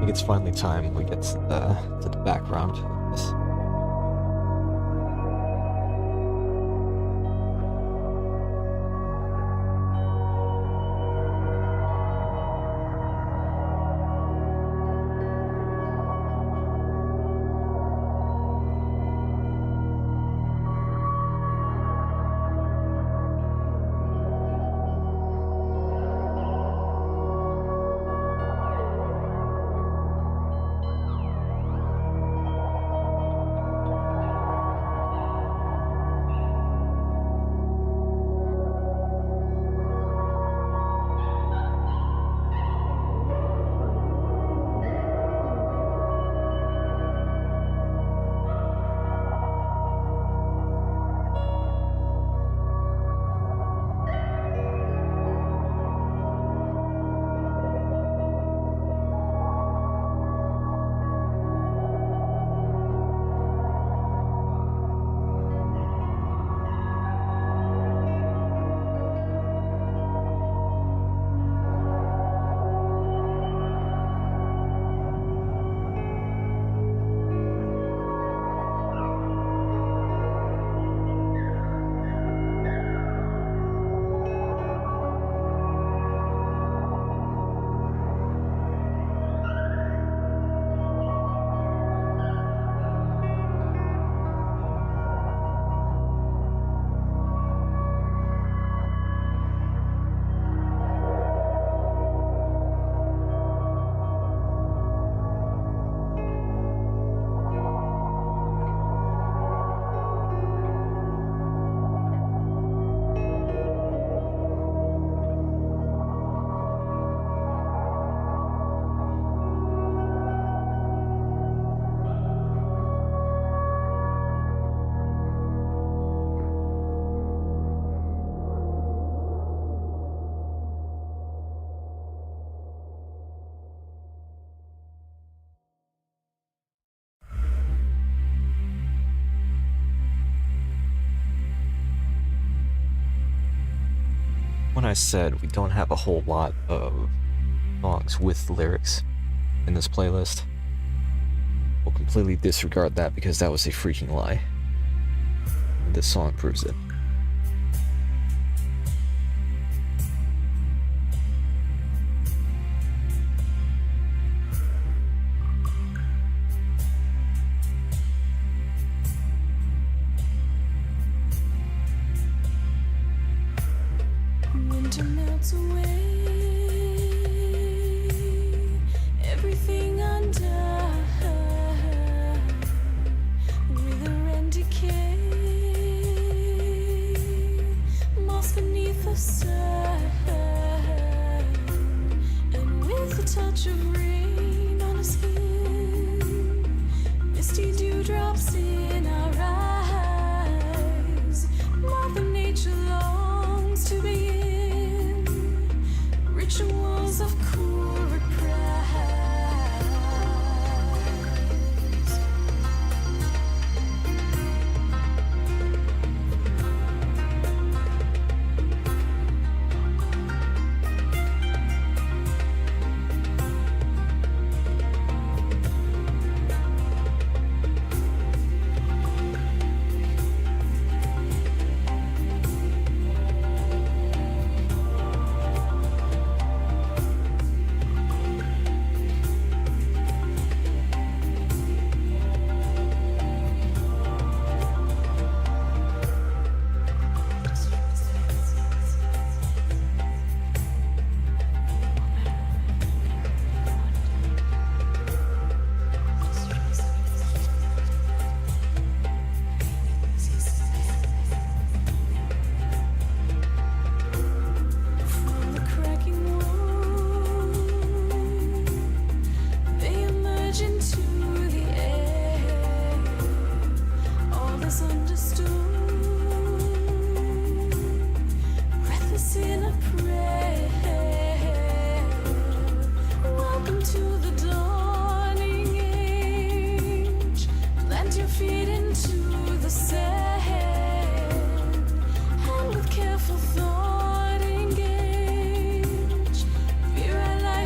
think it's finally time we get to the background of this. When I said we don't have a whole lot of songs with lyrics in this playlist, we'll completely disregard that because that was a freaking lie. This song proves it. Winter melts away, everything undone, wither and decay, moss beneath the sun, and with a touch of rain on our skin, misty dewdrops in our eyes, Mother Nature longs to begin rituals of cool reprise.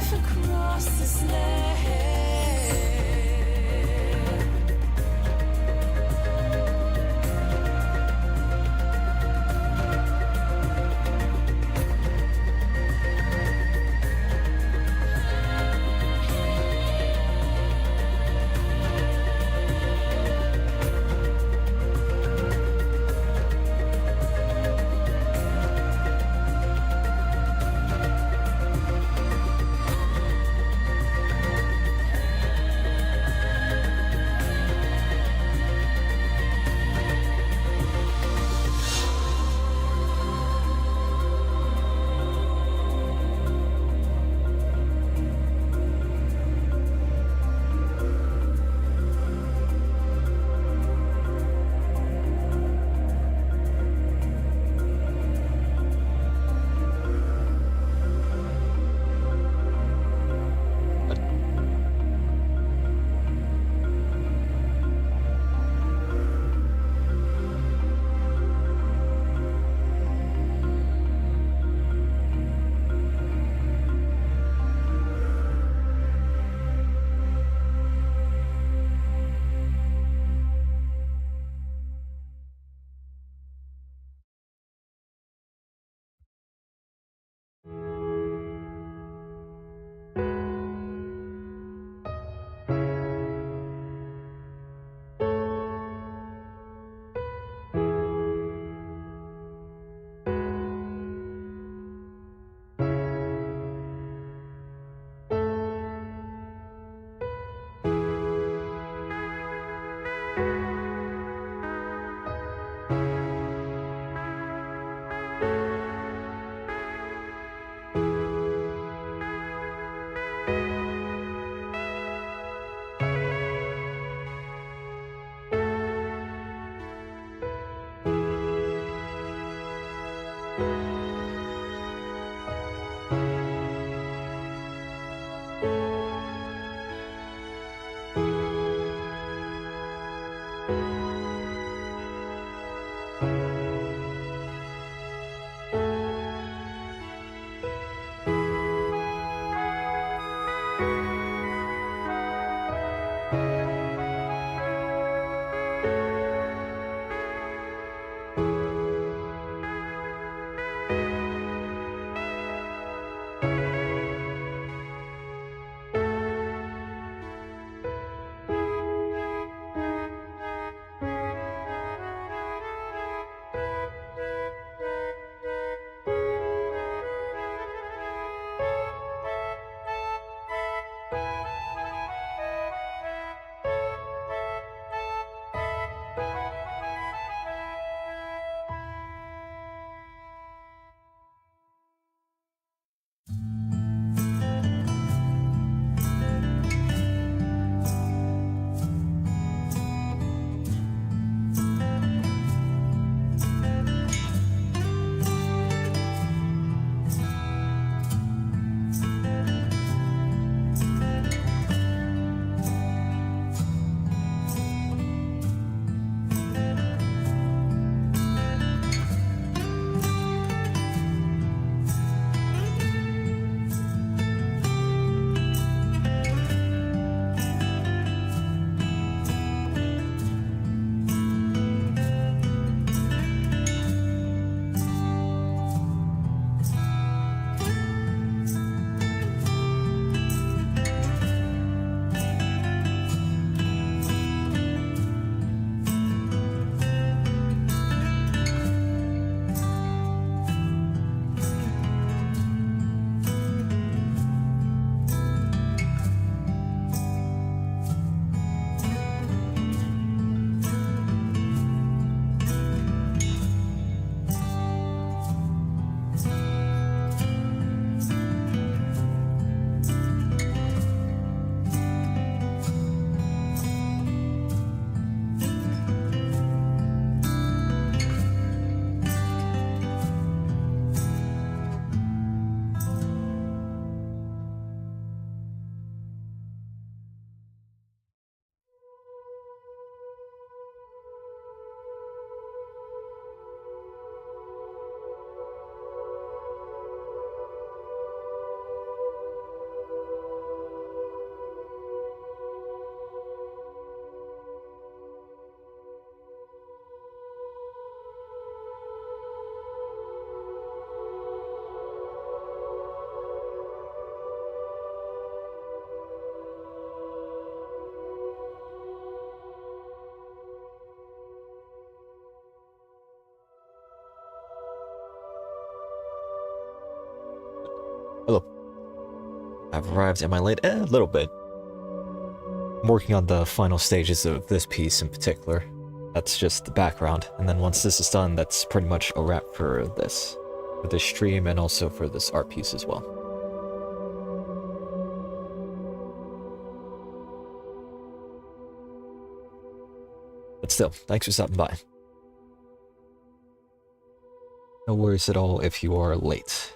Across this land. Hello. I've arrived. Am I late? A little bit. I'm working on the final stages of this piece in particular. That's just the background. And then once this is done, that's pretty much a wrap for this. For this stream and also for this art piece as well. But still, thanks for stopping by. No worries at all if you are late.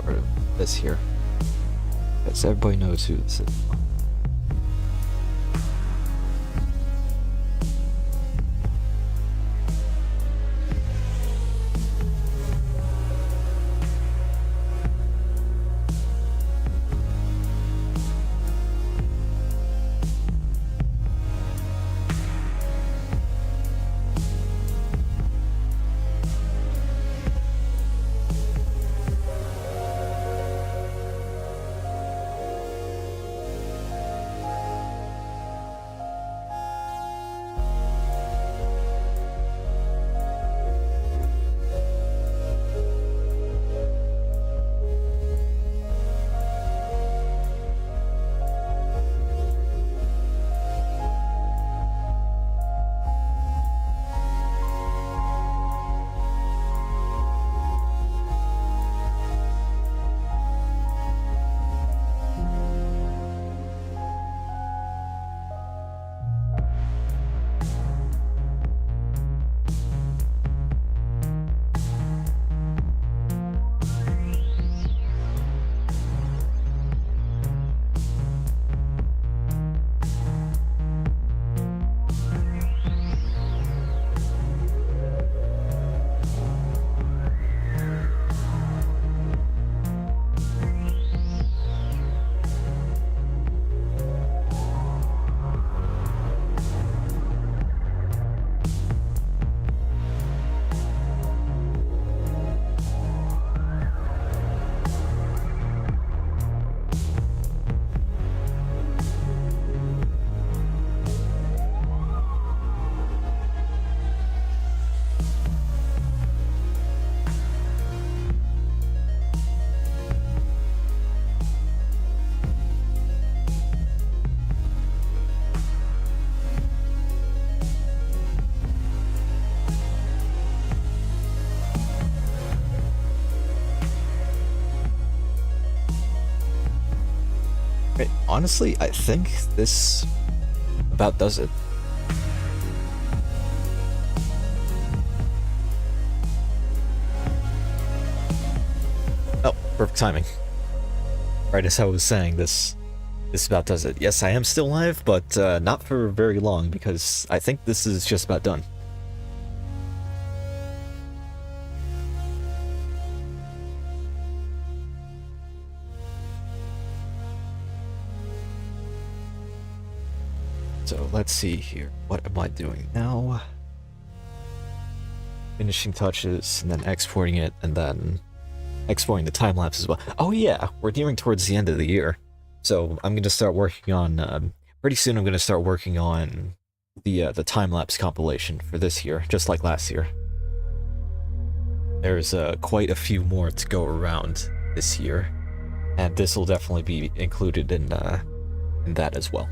get rid of this here. Because everybody knows who this is. Okay, honestly, I think this about does it. Oh, perfect timing. Right as I was saying, this about does it. Yes, I am still alive, but not for very long, because I think this is just about done. So let's see here. What am I doing now? Finishing touches, and then exporting it, and then exporting the time lapse as well. Oh yeah, we're nearing towards the end of the year. So I'm going to start working on, pretty soon I'm going to start working on the time-lapse compilation for this year, just like last year. There's quite a few more to go around this year, and this will definitely be included in that as well.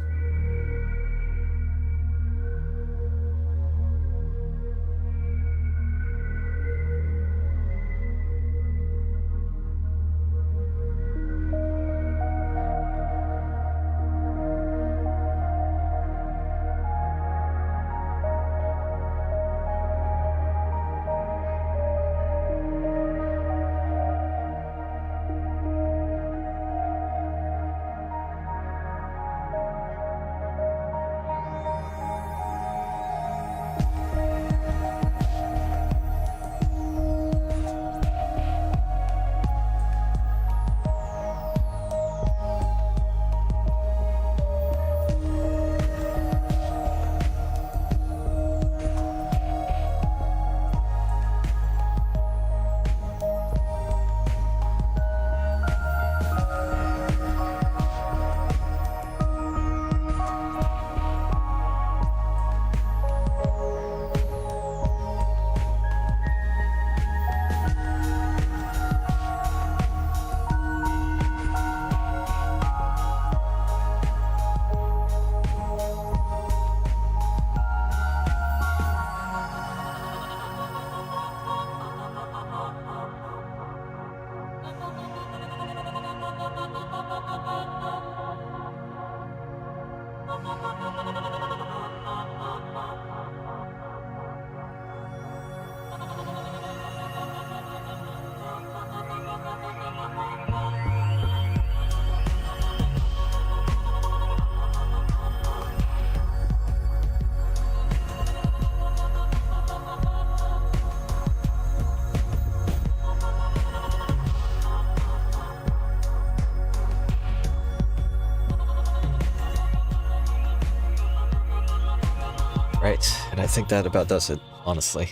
Alright, and I think that about does it, honestly.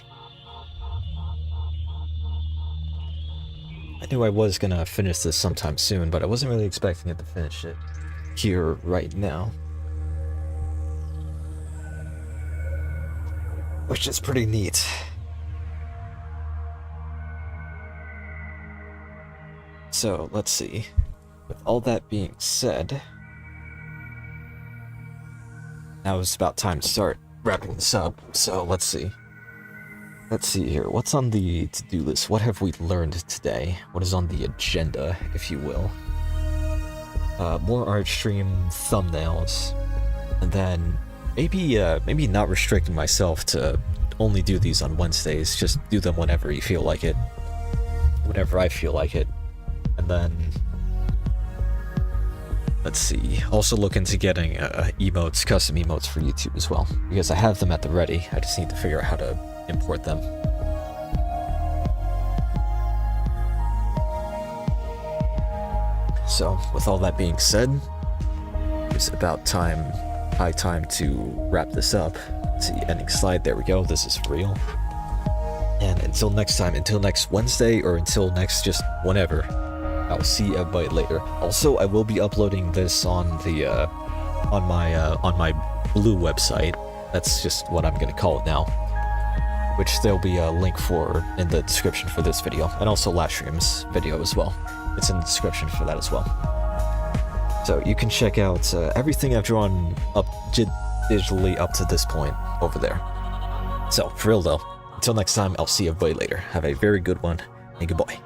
I knew I was gonna finish this sometime soon, but I wasn't really expecting it to finish it here right now. Which is pretty neat. So, let's see. With all that being said, now it's about time to start wrapping this up, so let's see. Let's see here, what's on the to-do list? What have we learned today? What is on the agenda, if you will? More art stream thumbnails, and then maybe not restricting myself to only do these on Wednesdays, just do them whenever you feel like it. Whenever I feel like it. And then, let's see, also look into getting emotes, custom emotes for YouTube as well, because I have them at the ready, I just need to figure out how to import them. So, with all that being said, it's about high time to wrap this up. Let's see, ending slide, there we go, this is real. And until next time, until next Wednesday, or until next just whenever, I'll see everybody later. Also, I will be uploading this on the on my blue website. That's just what I'm gonna call it now. Which there'll be a link for in the description for this video, and also last stream's video as well. It's in the description for that as well. So you can check out everything I've drawn up digitally up to this point over there. So for real though, until next time, I'll see everybody later. Have a very good one, and goodbye.